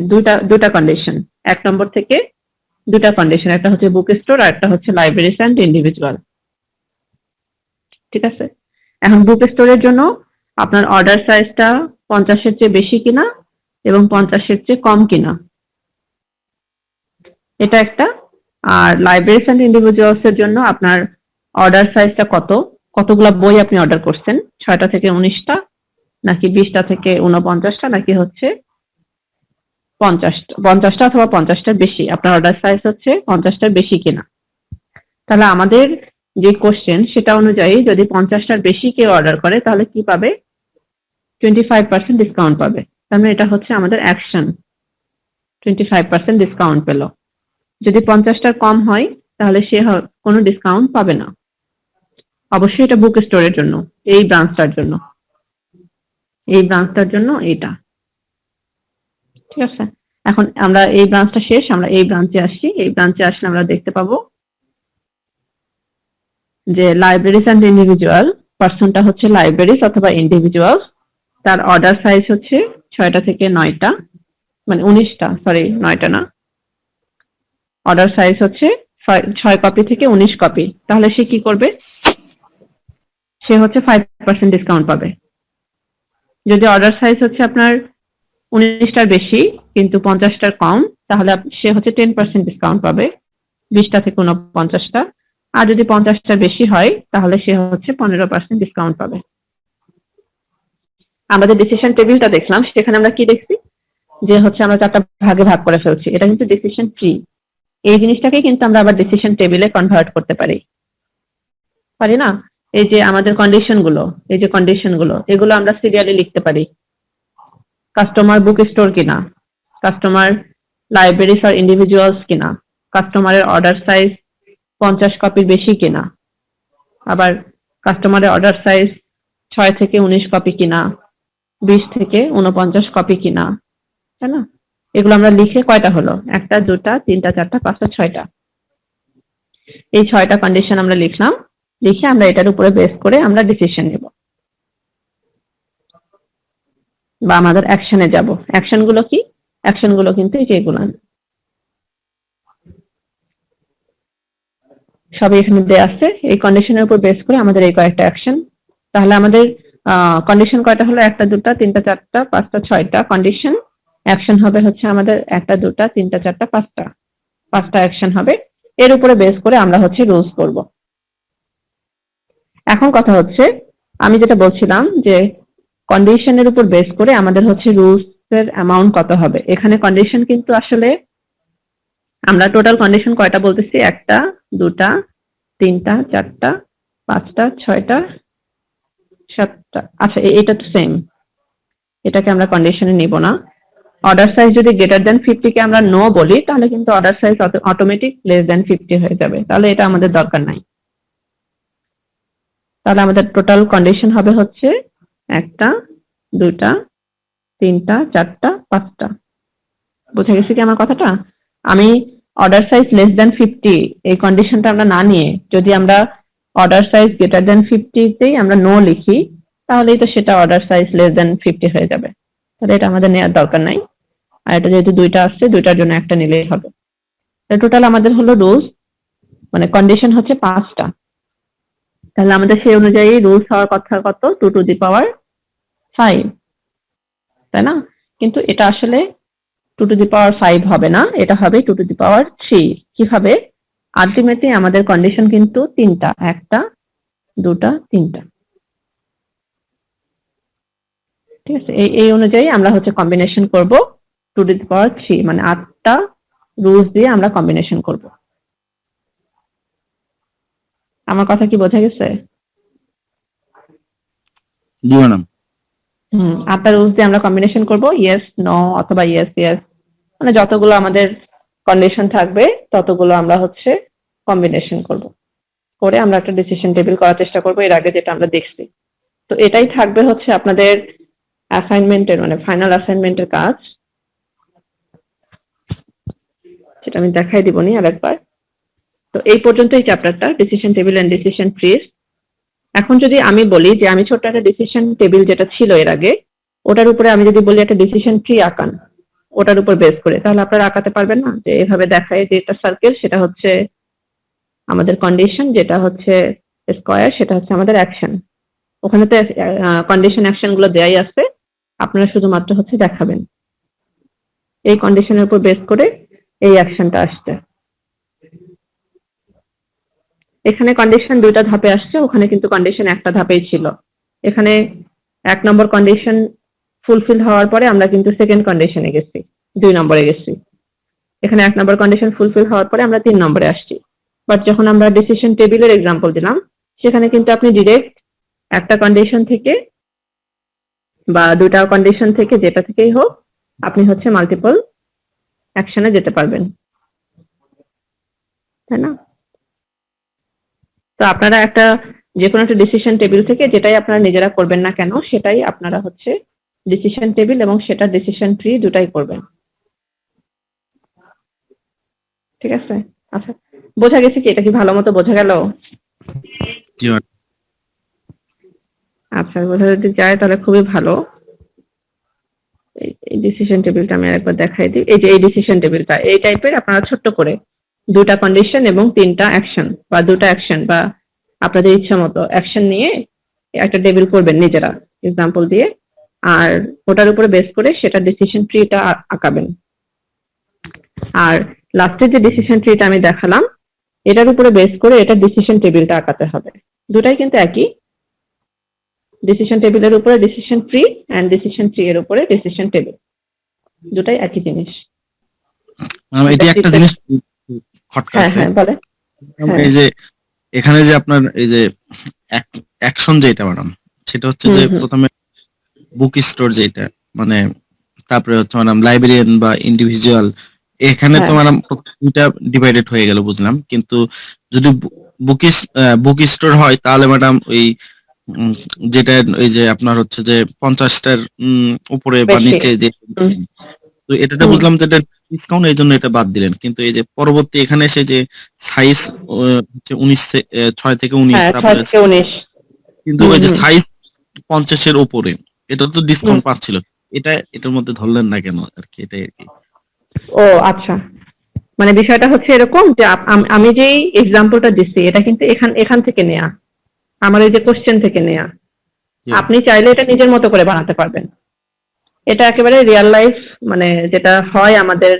দুটা কন্ডিশন, 1 নম্বর থেকে দুটা কন্ডিশন, একটা হচ্ছে বুক স্টোর আর একটা হচ্ছে লাইব্রেরিজ এন্ড ইন্ডিভিজুয়াল। ঠিক আছে, এখন বুক স্টোরের জন্য আপনার অর্ডার সাইজটা 50-এর চেয়ে বেশি কিনা এবং 50-এর চেয়ে কম কিনা, এটা একটা। আর লাইব্রেরিজ এন্ড ইন্ডিভিজুয়ালস এর জন্য আপনার অর্ডার সাইজটা কতগুলা বই আপনি অর্ডার করছেন, 6টা থেকে 19টা, নাকি 20টা থেকে 49টা, নাকি হচ্ছে 50টা অথবা 50টার বেশি, আপনার অর্ডার সাইজ হচ্ছে 50টার বেশি কিনা। তাহলে আমাদের যে কোশ্চেন সেটা অনুযায়ী যদি 50টার বেশি কেউ অর্ডার করে তাহলে কি পাবে, 25% ডিসকাউন্ট পাবে। তার মানে এটা হচ্ছে আমাদের অ্যাকশন, 25% ডিসকাউন্ট পেল। যদি 50টার কম হয় তাহলে সে কোনো ডিসকাউন্ট পাবে না। অবশ্যই এটা বুক স্টোরের জন্য, এই ব্রাঞ্চটার জন্য এইটা। ঠিক আছে, এখন আমরা এই ব্রাঞ্চটা শেষ, আমরা এই ব্রাঞ্চে আসছি। এই ব্রাঞ্চে আসলে আমরা দেখতে পাবো যে লাইব্রেরিজ এন্ড ইন্ডিভিজুয়াল, পার্সনটা হচ্ছে লাইব্রেরিজ অথবা ইন্ডিভিজুয়াল, তার অর্ডার সাইজ হচ্ছে 6টা থেকে 9টা, মানে 19টা, সরি 9টা না, অর্ডার সাইজ হচ্ছে 6 কপি থেকে 19 কপি। তাহলে সে কি করবে, সে হচ্ছে 5% ডিসকাউন্ট পাবে। যদি অর্ডার সাইজ হচ্ছে আপনার 19টার বেশি কিন্তু 50টার কম, তাহলে সে হচ্ছে 10% ডিসকাউন্ট পাবে, 20টা থেকে 49টা। আর যদি 50টার বেশি হয় তাহলে সে হচ্ছে 15% ডিসকাউন্ট পাবে। আমরা যে ডিসিশন টেবিলটা দেখলাম সেখানে আমরা কি দেখছি যে হচ্ছে আমরা 4টা ভাগে ভাগ করে ফেলছি, এটা কিন্তু ডিসিশন ট্রি। এই জিনিসটাকে কিন্তু আমরা আবার ডিসিশন টেবিলে কনভার্ট করতে পারি, পারি না? এই যে আমাদের কন্ডিশন গুলো, এই যে কন্ডিশন গুলো, এগুলো আমরা সিরিয়ালি লিখতে পারি। কাস্টমার বুক স্টোর কিনা, কাস্টমার লাইব্রেরিজ আর ইন্ডিভিজুয়ালস কিনা, কাস্টমারের অর্ডার সাইজ 50 কপির বেশি কিনা, আবার কাস্টমারের অর্ডার সাইজ 6 থেকে 19 কপি কিনা, 20 থেকে 49 কপি কিনা, তাই না? এগুলো আমরা লিখে কয়টা হলো? 1টা 2টা 3টা 4টা 5টা 6টা। এই 6টা কন্ডিশন আমরা লিখলাম, লিখে আমরা এটার উপরে বেস করে আমরা ডিসিশন নেব বা আমাদের অ্যাকশনে যাব। অ্যাকশন গুলো কি? অ্যাকশন গুলো কিন্তু এই যে এগুলো সবই এখানে দেয়া আছে। এই কন্ডিশনের উপর বেস করে আমাদের এই কয়েকটা অ্যাকশন। তাহলে আমাদের কন্ডিশন কয়টা হলো? 1টা 2টা 3টা 4টা 5টা 6টা কন্ডিশন। অ্যাকশন হবে হচ্ছে আমাদের 1টা 2টা 3টা 4টা 5টা, 5টা অ্যাকশন হবে। এর উপরে বেস করে আমরা হচ্ছে রুলস করব। এখন কথা হচ্ছে, আমি যেটা বলছিলাম যে কন্ডিশনের উপর বেস করে আমাদের হচ্ছে রুলস এর অ্যামাউন্ট কত হবে। এখানে কন্ডিশন কিন্তু আসলে আমরা টোটাল কন্ডিশন কয়টা বলতেছি? 1টা 2টা 3টা 4টা 5টা 6টা 7টা। আচ্ছা, এটা তো সেম, এটাকে আমরা কন্ডিশনে নিব না। অর্ডার সাইজ যদি গ্রেটার দেন 50 কে আমরা নো বলি, তাহলে কিন্তু order size automatic less than 50 হয়ে যাবে, তাহলে এটা আমাদের দরকার নাই। তাহলে আমাদের টোটাল কন্ডিশন হবে হচ্ছে 1টা 2টা 3টা 4টা 5টা। বুঝে গেছে কি আমার কথাটা? আমি অর্ডার সাইজ লেস দেন 50 এই কন্ডিশনটা আমরা না নিয়ে যদি আমরা অর্ডার সাইজ গ্রেটার দেন 50 তেই আমরা নো লিখি, তাহলেই তো সেটা অর্ডার সাইজ লেস দেন 50 হয়ে যাবে। তাহলে এটা আমাদের নেওয়ার দরকার নাই। আর এটা যেহেতু 2টা আসছে, 2টার জন্য একটা নিলেই হবে। টোটাল আমাদের হলো রুলস, মানে কন্ডিশন হচ্ছে 5টা। তাহলে আমাদের সেই অনুযায়ী রুলস হওয়ার কথা কত? 2 টু দি পাওয়ার 5, তাই না? কিন্তু এটা আসলে 2 টু দি পাওয়ার 5 হবে না, এটা হবে 2 টু দি পাওয়ার 3। কিভাবে? আলটিমেটলি আমাদের কন্ডিশন কিন্তু 3টা, 1টা 2টা 3টা। ঠিক আছে, এই অনুযায়ী আমরা হচ্ছে কম্বিনেশন করব 2 টু দি পাওয়ার 3, মানে 8টা রুলস দিয়ে আমরা কম্বিনেশন করব। আমার কথা কি বোঝা গেছে? জি ম্যাডাম। 8টা রুলস দিয়ে আমরা কম্বিনেশন করব, ইয়েস নো অথবা ইয়েস ইয়েস, মানে যতগুলো আমাদের কন্ডিশন থাকবে ততগুলো আমরা হচ্ছে কম্বিনেশন করব, করে আমরা একটা ডিসিশন টেবিল করার চেষ্টা করব এর আগে যেটা আমরা দেখছি। তো এটাই থাকবে হচ্ছে আপনাদের অ্যাসাইনমেন্টের, মানে ফাইনাল অ্যাসাইনমেন্টের কাজ, সেটা আমি দেখাই দিবনি আরেকবার। তো এই পর্যন্ত এই চ্যাপ্টারটা, decision table and decision trees. এখন যদি আমি বলি যে আমি ছোট্ট একটা ডিসিশন টেবিল যেটা ছিল এর আগে, ওটার উপরে আমি যদি বলি একটা ডিসিশন ট্রি আঁকান ওটার উপর বেস করে, তাহলে আপনারা আঁকাতে পারবেন না? যে এভাবে দেখায় যে এটা সার্কেল, সেটা হচ্ছে আমাদের কন্ডিশন, যেটা হচ্ছে স্কয়ার, সেটা হচ্ছে আমাদের অ্যাকশন। ওখানে তো কন্ডিশন অ্যাকশন গুলো দেয়াই আছে, আপনারা শুধুমাত্র হচ্ছে দেখাবেন এই কন্ডিশনের উপর বেস করে এই অ্যাকশনটা আসছে। এখানে কন্ডিশন 2টা ধাপে আসছে, ওখানে কিন্তু কন্ডিশন একটা ধাপেই ছিল। এখানে 1 নম্বর কন্ডিশন ফুলফিল হওয়ার পরে আমরা কিন্তু সেকেন্ড কন্ডিশনে গেছি, 2 নম্বরে গেছি। এখানে 1 নম্বর কন্ডিশন ফুলফিল হওয়ার পরে আমরা 3 নম্বরে আসছি। বাট যখন আমরা ডিসিশন টেবিলের এক্সাম্পল দিলাম, সেখানে কিন্তু আপনি ডিরেক্ট একটা কন্ডিশন থেকে বা 2টা কন্ডিশন থেকে, যেটা থেকেই হোক, আপনি হচ্ছে মাল্টিপল অ্যাকশনে যেতে পারবেন, তাই না? তো আপনারা একটা যে কোনো একটা ডিসিশন টেবিল থেকে যেটাই আপনারা নিজেরা করবেন না কেন, সেটাই আপনারা হচ্ছে ডিসিশন টেবিল এবং সেটা ডিসিশন ট্রি দুটাই করবেন। ঠিক আছে? আচ্ছা, বোঝা গেছে কি? এটা কি ভালো মতো বোঝা গেল? জি ম্যাডাম। আচ্ছা, বোঝা যদি যায় তাহলে খুবই ভালো। এই ডিসিশন টেবিলটা আমি আরেকবার দেখাই দিই। এই যে এই ডিসিশন টেবিলটা এই টাইপের, আপনারা ছোট্ট করে 2টা কন্ডিশন এবং 3টা অ্যাকশন বা 2টা অ্যাকশন বা আপনাদের ইচ্ছা মতো অ্যাকশন নিয়ে একটা টেবিল করবেন নিজেরা এক্সাম্পল দিয়ে, আর ওটার উপরে বেস করে সেটা ডিসিশন ট্রিটা আঁকাবেন। আর লাস্টে যে ডিসিশন ট্রিটা আমি দেখালাম, এটার উপরে বেস করে এটা ডিসিশন টেবিলটা আঁকাতে হবে। দুটাই কিন্তু একই, ডিসিশন টেবিলের উপরে decision tree and decision tree এর উপরে ডিসিশন টেবিল, দুটাই একই জিনিস। এটি একটা জিনিস খটকা হ্যাঁ আছে। হ্যাঁ বলে। হ্যাঁ। এই যে এখানে যে আপনার এই যে অ্যাকশন যেটা ম্যাডাম, সেটা হচ্ছে যে প্রথমে বুক স্টোর যেটা, মানে তারপরে হচ্ছে ম্যাডাম লাইব্রেরিয়ান বা ইন্ডিভিজুয়াল, এখানে তো হ্যাঁ। ম্যাডাম দুইটা ডিভাইডেড হয়ে গেল বুঝলাম, কিন্তু যদি বুক স্টোর হয় তাহলে ম্যাডাম ওই যেটা ওই যে আপনার হচ্ছে যে 50টার উপরে বা বেশি। নিচে যে, হুম। তো এটাতে বুঝলাম যে এটা ডিসকাউন্ট, এই জন্য এটা বাদ দিলেন, কিন্তু এই যে পরবর্তী এখানে এসে যে সাইজ হচ্ছে 6 থেকে 19, হ্যাঁ 6 তারপরে থেকে 19। কিন্তু ওই যে সাইজ 50-এর উপরে এটা তো ডিসকাউন্ট পাচ্ছিল, এটার মধ্যে ধরলেন না কেন আর কি, এটাই আর কি। ও আচ্ছা, মানে বিষয়টা হচ্ছে এরকম যে আমি যেই এক্সাম্পলটা দিচ্ছি এটা কিন্তু এখান থেকে নেয়া, আমার এই যে কোশ্চেন থেকে নেয়া। আপনি চাইলে এটা নিজের মতো করে বানাতে পারবেন। এটা একেবারে রিয়েল লাইফ, মানে যেটা হয় আমাদের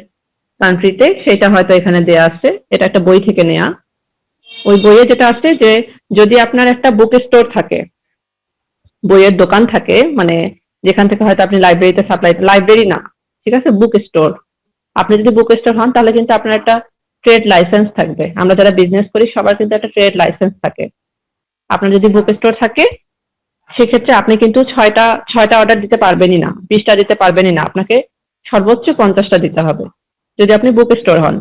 কান্ট্রিতে সেটা হয়তো এখানে দেয়া আছে। এটা একটা বই থেকে নেয়া। ওই বইয়ে যেটা আছে যে যদি আপনার একটা বুক স্টোর থাকে, বইয়ের দোকান থাকে, মানে যেখান থেকে হয়তো আপনি লাইব্রেরিতে লাইব্রেরি না, ঠিক আছে, বুক স্টোর। আপনি যদি বুক স্টোর হন তাহলে কিন্তু আপনার একটা ট্রেড লাইসেন্স থাকবে। আমরা যারা বিজনেস করি সবার কিন্তু একটা ট্রেড লাইসেন্স থাকে। আপনার যদি বুক স্টোর থাকে সেক্ষেত্রে আপনি কিন্তু ছয়টা অর্ডার দিতে পারবেনই না, 20টা দিতে পারবেনই না, আপনাকে সর্বোচ্চ 50টা দিতে হবে যদি আপনি বুক স্টোর হন,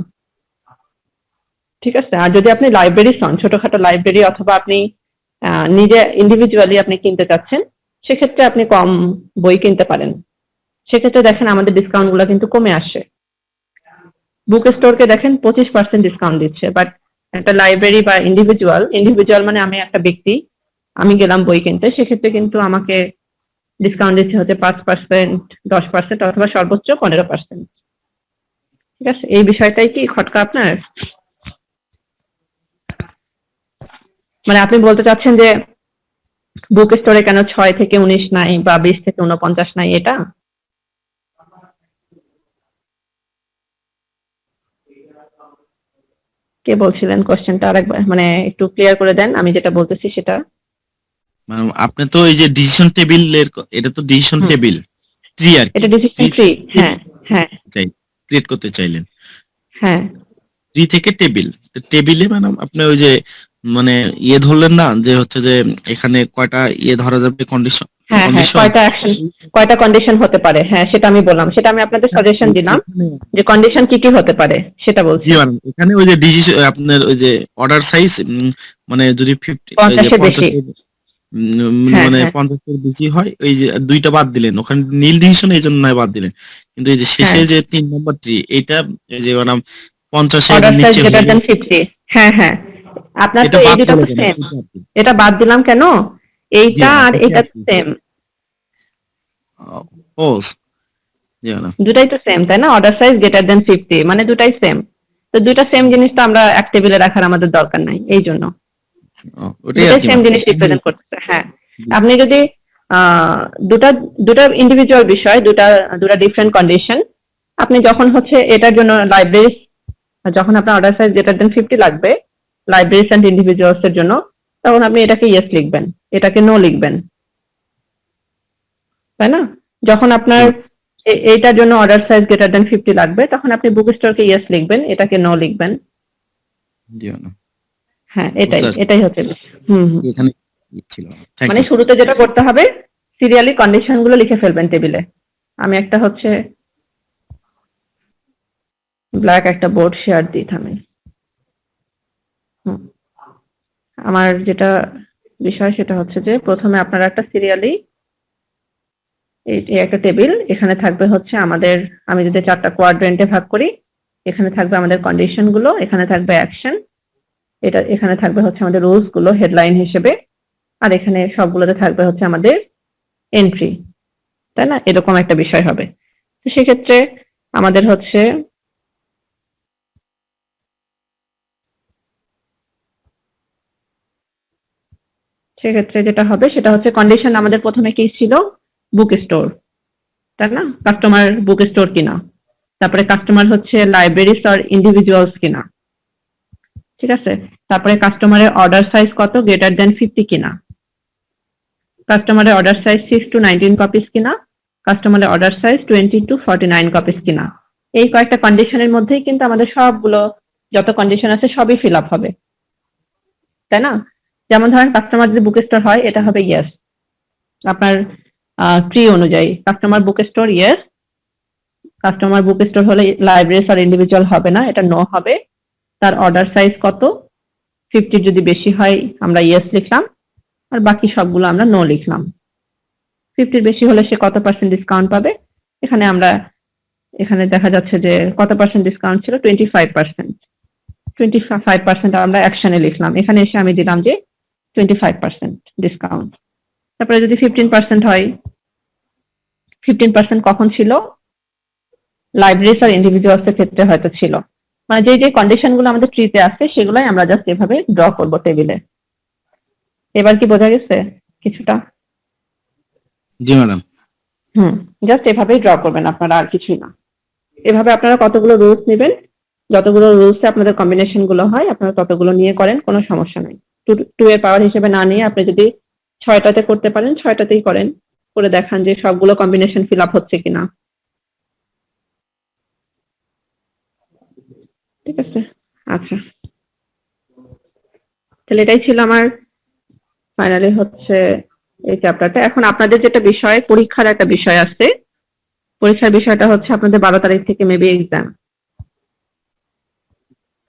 ঠিক আছে। আর যদি আপনি লাইব্রেরি হন, ছোটখাটো লাইব্রেরি, অথবা আপনি নিজে ইন্ডিভিজুয়ালি আপনি কিনতে চাচ্ছেন, সেক্ষেত্রে আপনি কম বই কিনতে পারেন। সেক্ষেত্রে দেখেন আমাদের ডিসকাউন্ট গুলো কিন্তু কমে আসে। বুক স্টোরকে দেখেন 25% ডিসকাউন্ট দিচ্ছে, বাট একটা লাইব্রেরি বা ইন্ডিভিজুয়াল মানে আমি একটা ব্যক্তি, আমি গেলাম বই কিনতে, সেক্ষেত্রে কিন্তু আমাকে ডিসকাউন্ট দিচ্ছে হচ্ছে 5%, 10% অথবা সর্বোচ্চ 15%। ঠিক আছে, এই বিষয়টাই কি খটকা আপনার? মানে আপনি বলতে চাচ্ছেন যে বুক স্টোরে কেন 6 থেকে 19 নাই বা 20 থেকে 49 নাই, এটা? কে বলছিলেন কোশ্চেনটা আরেকবার, মানে একটু ক্লিয়ার করে দেন, আমি যেটা বলতেছি সেটা। মানে আপনি তো এই যে ডিসিশন টেবিলের, এটা তো ডিসিশন টেবিল ট্রি আর কি, এটা ডিসিশন ট্রি। হ্যাঁ হ্যাঁ ক্রিয়েট করতে চাইলেন হ্যাঁ ট্রি থেকে টেবিলে ম্যাডাম আপনি ওই যে মানে ধরলেন না যে হচ্ছে যে এখানে কয়টা ধরা যাবে কন্ডিশন, হ্যাঁ হ্যাঁ কয়টা অ্যাকশন, কয়টা কন্ডিশন হতে পারে, হ্যাঁ সেটা আমি বললাম, সেটা আমি আপনাদের সাজেশন দিলাম যে কন্ডিশন কি কি হতে পারে সেটা বলছি। জি ম্যাডাম, এখানে ওই যে ডিসিশন আপনার ওই যে অর্ডার সাইজ, মানে যদি 50 ওই যে 50 বেশি। 50 হ্যাঁ মানে হ্যাঁ 50-এর বেশি হয়, ওই যে দুইটা বাদ দিলেন, ওখানে নীল ডিসিশন এই জন্য নয় বাদ দিলেন, কিন্তু এই যে শেষে হ্যাঁ যে 3 নম্বর ট্রি, এইটা এই যে ম্যাডাম 50-এর অর্ডার সাইজ নিচে গ্রেটার হলে দ্যান 50। হ্যাঁ হ্যাঁ, আপনার তো এটা এই বাদ দুটো দিলে তো কেন সেম। এটা আর কি। এটা বাদ দিলাম কেন, জি এইটা ম্যাডাম, আর এটা এটা আর কি। সেম, ও জি ম্যাডাম, দুটাই তো সেম তাই না? অর্ডার সাইজ গ্রেটার দ্যান 50 মানে দুটাই সেম। তো দুইটা সেম জিনিস তো আমরা এক টেবিলে রাখার আমাদের দরকার নাই, এই জন্য ওটাই আর দুটাই কি সেম ম্যাডাম। জিনিস রিপ্রেজেন্ট করতেছে। হ্যাঁ, আপনি যদি দুটা দুটা ইন্ডিভিজুয়াল বিষয়, দুটা দুটা ডিফারেন্ট কন্ডিশন, আপনি যখন হচ্ছে এটার জন্য লাইব্রেরি, যখন আপনার অর্ডার সাইজ গ্রেটার দেন 50 লাগবে লাইব্রেরিজ এন্ড ইন্ডিভিজুয়ালস এর জন্য, তখন আপনি এটাকে ইয়েস লিখবেন, এটাকে নো লিখবেন, তাই না? যখন আপনার এইটার জন্য অর্ডার সাইজ গ্রেটার দেন 50 লাগবে, তখন আপনি বুক স্টোরকে ইয়েস লিখবেন, এটাকে নো লিখবেন। জি ম্যাডাম, হ্যাঁ বুঝতে পারছি। এটাই হচ্ছে। হুম হুম। এখানে ছিল। থ্যাংক মানে ইউ। শুরুতে যেটা করতে হবে, সিরিয়ালি কন্ডিশন গুলো লিখে ফেলবেন টেবিলে। আমি একটা হচ্ছে ব্ল্যাক একটা বোর্ড শেয়ার দিই, থামেন। হুম। আমার যেটা বিষয় সেটা হচ্ছে যে প্রথমে আপনারা একটা সিরিয়ালি, এই একটা টেবিল, এখানে থাকবে হচ্ছে আমাদের, আমি যদি 4টা কোয়াড্রেন্টে ভাগ করি, এখানে থাকবে আমাদের কন্ডিশন গুলো, এখানে থাকবে অ্যাকশন, এখানে থাকবে হচ্ছে আমাদের রুলস গুলো হেডলাইন হিসেবে, আর এখানে সবগুলোতে থাকবে হচ্ছে আমাদের এন্ট্রি, তাই না? এরকম একটা বিষয় হবে। তো সেক্ষেত্রে আমাদের হচ্ছে সেক্ষেত্রে যেটা হবে সেটা হচ্ছে কন্ডিশন আমাদের প্রথমে কি ছিল, বুক স্টোর, তাই না? কাস্টমার বুক স্টোর কিনা, তারপরে কাস্টমার হচ্ছে লাইব্রেরিজ আর ইন্ডিভিজুয়ালস কিনা, ঠিক আছে, তারপরে কাস্টমারের অর্ডার সাইজ কত, গ্রেটার দেন 50 কিনা, কাস্টমারের অর্ডার সাইজ 6 to 19 কপিস কিনা, কাস্টমারের অর্ডার সাইজ 20 to 49 কপিস কিনা। এই কয়েকটা কন্ডিশনের মধ্যেই কিন্তু আমাদের সবগুলো যত কন্ডিশন আছে সবই ফিল আপ হবে, তাই না? যেমন ধরেন কাস্টমার যদি বুক স্টোর হয় এটা হবে ইয়েস, আপনার ট্রি অনুযায়ী customer book store yes, customer book store হলে লাইব্রেরি আর ইন্ডিভিজুয়াল হবে না, এটা নো হবে। তার অর্ডার সাইজ কত, 50 যদি বেশি হয় আমরা ইয়েস লিখলাম, আর বাকি সবগুলো আমরা নো লিখলাম। 50 বেশি হলে সে কত পার্সেন্ট ডিসকাউন্ট পাবে, এখানে দেখা যাচ্ছে যে কত পার্সেন্ট ডিসকাউন্ট ছিল, 25%। 25% আমরা অ্যাকশনে লিখলাম, এখানে এসে আমি দিলাম যে 25% ডিসকাউন্ট। তারপরে যদি 15% হয়, 15% কখন ছিল, লাইব্রেরিজ আর ইন্ডিভিজুয়ালস এর ক্ষেত্রে হয়তো ছিল। মানে যে কন্ডিশন গুলো আমাদের ট্রিতে আছে সেগুলাই আমরা জাস্ট এভাবে ড্র করব টেবিলে। এবার কি বোঝা গেছে কিছুটা? জি ম্যাডাম। জাস্ট এভাবেই ড্র করবেন আপনারা, আর কিছুই না। এভাবে আপনারা কতগুলো রুলস নেবেন, যতগুলো রুলসে আপনাদের কম্বিনেশন গুলো হয় আপনারা ততগুলো নিয়ে করেন, কোনো সমস্যা নাই। 2 এর পাওয়ার হিসেবে না নিয়ে আপনি যদি 6টাতে করতে পারেন 6টাতেই করেন, করে দেখান যে সবগুলো কম্বিনেশন ফিল আপ হচ্ছে কিনা। ঠিক আছে, আচ্ছা তাহলে এটাই ছিল আমার ফাইনালি হচ্ছে এই চ্যাপ্টারটা। এখন আপনাদের যেটা বিষয়, পরীক্ষার একটা বিষয় আছে, পরীক্ষার বিষয়টা হচ্ছে আপনাদের 12 তারিখ থেকে মেবি এক্সাম।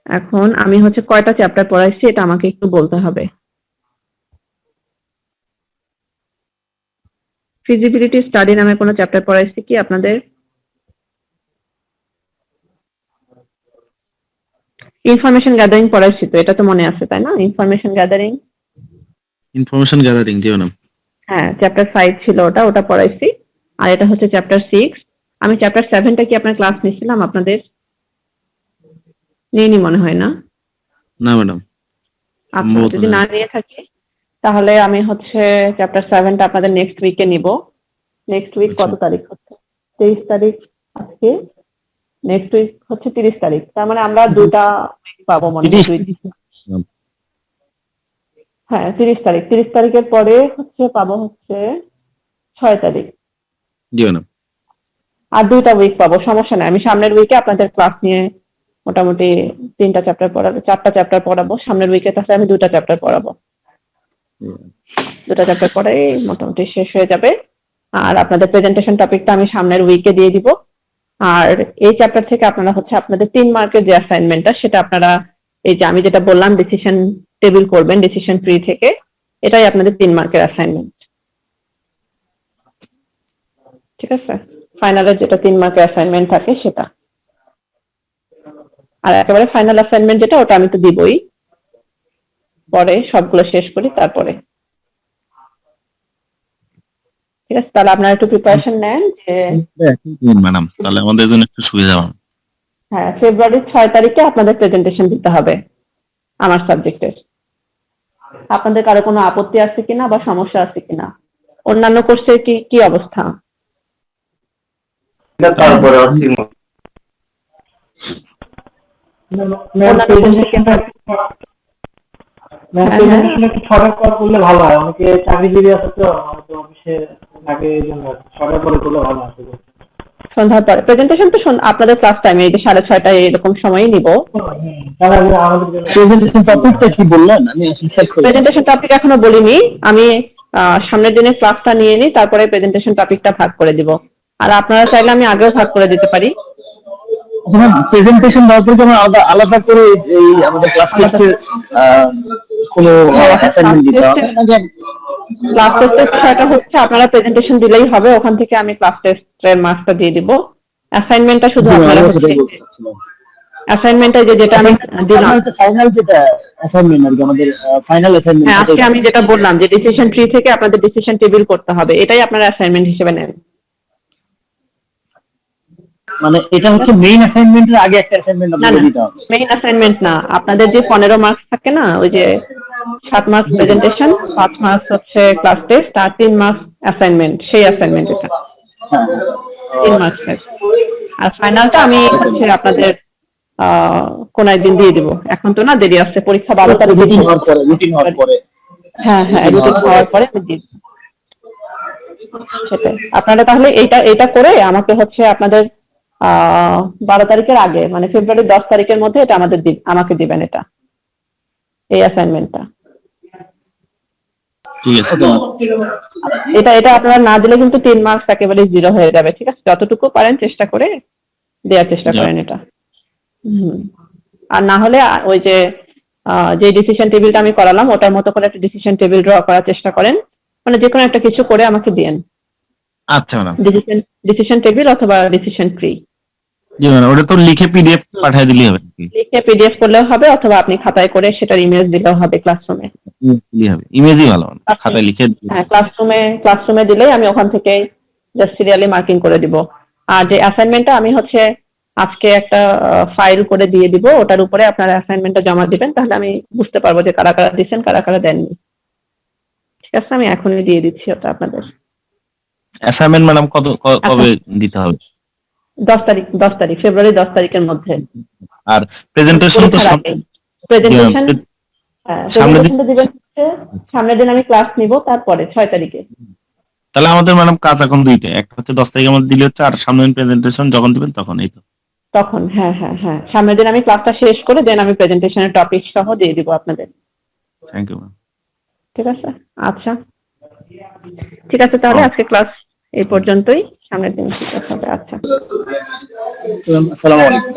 এখন আমি হচ্ছে কয়টা চ্যাপ্টার পড়াইছি এটা আমাকে একটু বলতে হবে। ফিজিবিলিটি স্টাডি নামে কোনো চ্যাপ্টার পড়াইছি কি আপনাদের? ইনফরমেশন গ্যাদারিং পড়াইছি তো, এটা তো মনে আছে তাই না? ইনফরমেশন গ্যাদারিং জি ম্যাডাম। হ্যাঁ, চ্যাপ্টার 5 ছিল ওটা পড়াইছি। আর এটা হচ্ছে চ্যাপ্টার 6। আমি চ্যাপ্টার 7টা কি আপনার ক্লাস নিছিলাম আপনাদের? নিয়ে মনে হয় না। না ম্যাডাম। আচ্ছা, যদি না নিয়ে থাকি তাহলে আমি হচ্ছে চ্যাপ্টার 7টা আপনাদের নেক্সট উইকে নিব। নেক্সট উইক কত তারিখ হচ্ছে? 23 তারিখ আজকে, নেক্সট উইক হচ্ছে 30 তারিখ। তার মানে আমরা 2টা উইক পাবো মনে হয়। হ্যাঁ 30 তারিখ, 30 তারিখের পরে হচ্ছে পাবো হচ্ছে 6 তারিখ। জি ম্যাডাম। আর 2টা উইক পাবো, সমস্যা নাই। আমি সামনের উইকে আপনাদের ক্লাস নিয়ে মোটামুটি 3টা চ্যাপ্টার পড়াবো, 4টা চ্যাপ্টার পড়াবো সামনের উইকে। তাহলে আমি 2টা চ্যাপ্টার পড়াবো, 2টা চ্যাপ্টার পরে মোটামুটি শেষ হয়ে যাবে। আর আপনাদের প্রেজেন্টেশন টপিকটা আমি সামনের উইকে দিয়ে দিব। আর এই চ্যাপ্টার থেকে আপনারা হচ্ছে আপনাদের 3 মার্কের যে অ্যাসাইনমেন্টটা সেটা আপনারা এই যে আমি যেটা বললাম ডিসিশন টেবিল করবেন ডিসিশন ট্রি থেকে, এটাই আপনাদের 3 মার্কের অ্যাসাইনমেন্ট। ঠিক আছে, ফাইনালের যেটা 3 মার্কের অ্যাসাইনমেন্ট থাকে সেটা। আর একেবারে ফাইনাল অ্যাসাইনমেন্ট যেটা ওটা আমি তো দিবই, পরে সবগুলো শেষ করি তারপরে। ঠিক আছে, তাহলে আপনারা একটু প্রিপারেশন নেন যে ম্যাডাম, তাহলে আমাদের জন্য একটু সুবিধা হবে। হ্যাঁ, ফেব্রুয়ারির 6 তারিখে আপনাদের প্রেজেন্টেশন দিতে হবে আমার সাবজেক্টের। আপনাদের কারো কোনো আপত্তি আছে কিনা বা সমস্যা আছে কিনা? অন্যান্য কোর্সের কি অবস্থা? করলে ভালো হয়, অনেকে চাকরিজীবী আছে তো, অনেকে অফিসে থাকে, এই জন্য সবার পরে করলে ভালো হয়। সন্ধ্যার পরে প্রেজেন্টেশন তো আপনাদের ক্লাস টাইমে এই যে 6:30 এরকম সময়ই নিব। প্রেজেন্টেশন টপিকটা কি বললেন? আমি প্রেজেন্টেশন টপিক এখনো বলিনি, আমি সামনের দিনে ক্লাসটা নিয়ে নিই, তারপরে প্রেজেন্টেশন টপিকটা ভাগ করে দিব। আর আপনারা চাইলে আমি আগেও ভাগ করে দিতে পারি। প্রেজেন্টেশন দেওয়ার পরে আমরা আলাদা করে এই আমাদের ক্লাস টেস্টের কোনো অ্যাসাইনমেন্ট দিতে হবে? ক্লাস টেস্টের বিষয়টা হচ্ছে আপনারা প্রেজেন্টেশন দিলেই হবে, ওখান থেকে আমি ক্লাস টেস্টের মার্কসটা দিয়ে দিব। অ্যাসাইনমেন্টটা শুধু আপনারা অ্যাসাইনমেন্টটা যেটা আমি দিলাম, ফাইনাল যেটা অ্যাসাইনমেন্ট আর কি, আমাদের ফাইনাল অ্যাসাইনমেন্ট। হ্যাঁ, আজকে আমি যেটা বললাম যে ডিসিশন ট্রি থেকে আপনাদের ডিসিশন টেবিল করতে হবে, এটাই আপনারা অ্যাসাইনমেন্ট হিসেবে নেন। মানে এটা হচ্ছে মেইন অ্যাসাইনমেন্টের আগে একটা অ্যাসাইনমেন্ট আপনাদের দিতে হবে? মেইন অ্যাসাইনমেন্ট না, আপনাদের যে 15 মার্কস থাকে না, ওই যে 7 মার্কস প্রেজেন্টেশন, 5 মার্কস হচ্ছে ক্লাস টেস্ট, আর 3 মার্কস অ্যাসাইনমেন্ট, সেই অ্যাসাইনমেন্ট এটা 3 মার্কস। আর ফাইনালটা আমি হচ্ছে আপনাদের কোন একদিন দিয়ে দিব, এখন তো না, দেরি আছে, পরীক্ষা 12 তারিখে রুটিন হওয়ার পরে। হ্যাঁ রুটিন হওয়ার পরে আমি দিয়ে দিব। সেটাই আপনারা তাহলে এটা করে আমাকে হচ্ছে আপনাদের 12 তারিখের আগে মানে ফেব্রুয়ারি 10 তারিখের মধ্যে এটা আমাকে দিবেন এটা এই অ্যাসাইনমেন্টটা। ঠিক আছে। এটা আপনারা না দিলে কিন্তু 3 মার্কস একেবারে জিরো হয়ে যাবে, ঠিক আছে? যতটুকু পারেন চেষ্টা করে দেওয়ার চেষ্টা করেন এটা। আর না হলে ওই যে ডিসিশন টেবিলটা আমি করালাম ওটার মতো করে একটা ডিসিশন টেবিল ড্র করার চেষ্টা করেন, মানে যে কোনো একটা কিছু করে আমাকে দিয়েন। আচ্ছা ম্যাডাম। ডিসিশন টেবিল অথবা ডিসিশন ট্রি। জি ম্যাডাম, ওটা তো লিখে পিডিএফ পাঠিয়ে দিলেই হবে। লিখে পিডিএফ করলেও হবে অথবা আপনি খাতায় করে সেটার ইমেজ দিলেও হবে ক্লাসরুমে। ইমেজই ভালো, খাতায় লিখে। হ্যাঁ, ক্লাসরুমে দিলেই আমি ওখান থেকে জাস্ট সিরিয়ালি মার্কিং করে দিব। আর যে অ্যাসাইনমেন্টটা আমি হচ্ছে আজকে একটা ফাইল করে দিয়ে দিব, ওটার উপরে আপনারা অ্যাসাইনমেন্টটা জমা দিবেন, তাহলে আমি বুঝতে পারবো যে কারা কারা দিচ্ছেন কারা কারা দেননি। ঠিক আছে, আমি এখনই দিয়ে দিচ্ছি ওটা আপনাদের। অ্যাসাইনমেন্ট ম্যাডাম কবে দিতে হবে? 10 তারিখ ফেব্রুয়ারি 10 তারিখের মধ্যে। আর প্রেজেন্টেশন তো প্রেজেন্টেশন দিবেন হচ্ছে সামনের দিন আমি ক্লাস নিব, তারপরে 6 তারিখে। তাহলে আমাদের ম্যাডাম কাজ এখন দুইটা, একটা হচ্ছে 10 তারিখের মধ্যে দিলে হচ্ছে, আর সামনের দিন প্রেজেন্টেশন যখন দিবেন তখন। এই তো তখন হ্যাঁ সামনের দিন আমি ক্লাসটা শেষ করে দেন আমি প্রেজেন্টেশনের টপিক সহ দিয়ে দিব আপনাদের। Thank you ma'am. ঠিক আছে, আচ্ছা ঠিক আছে, তাহলে আজকে ক্লাস এই পর্যন্তই, সামনের দিন ঠিক আছে। আচ্ছা, আসসালামু আলাইকুম।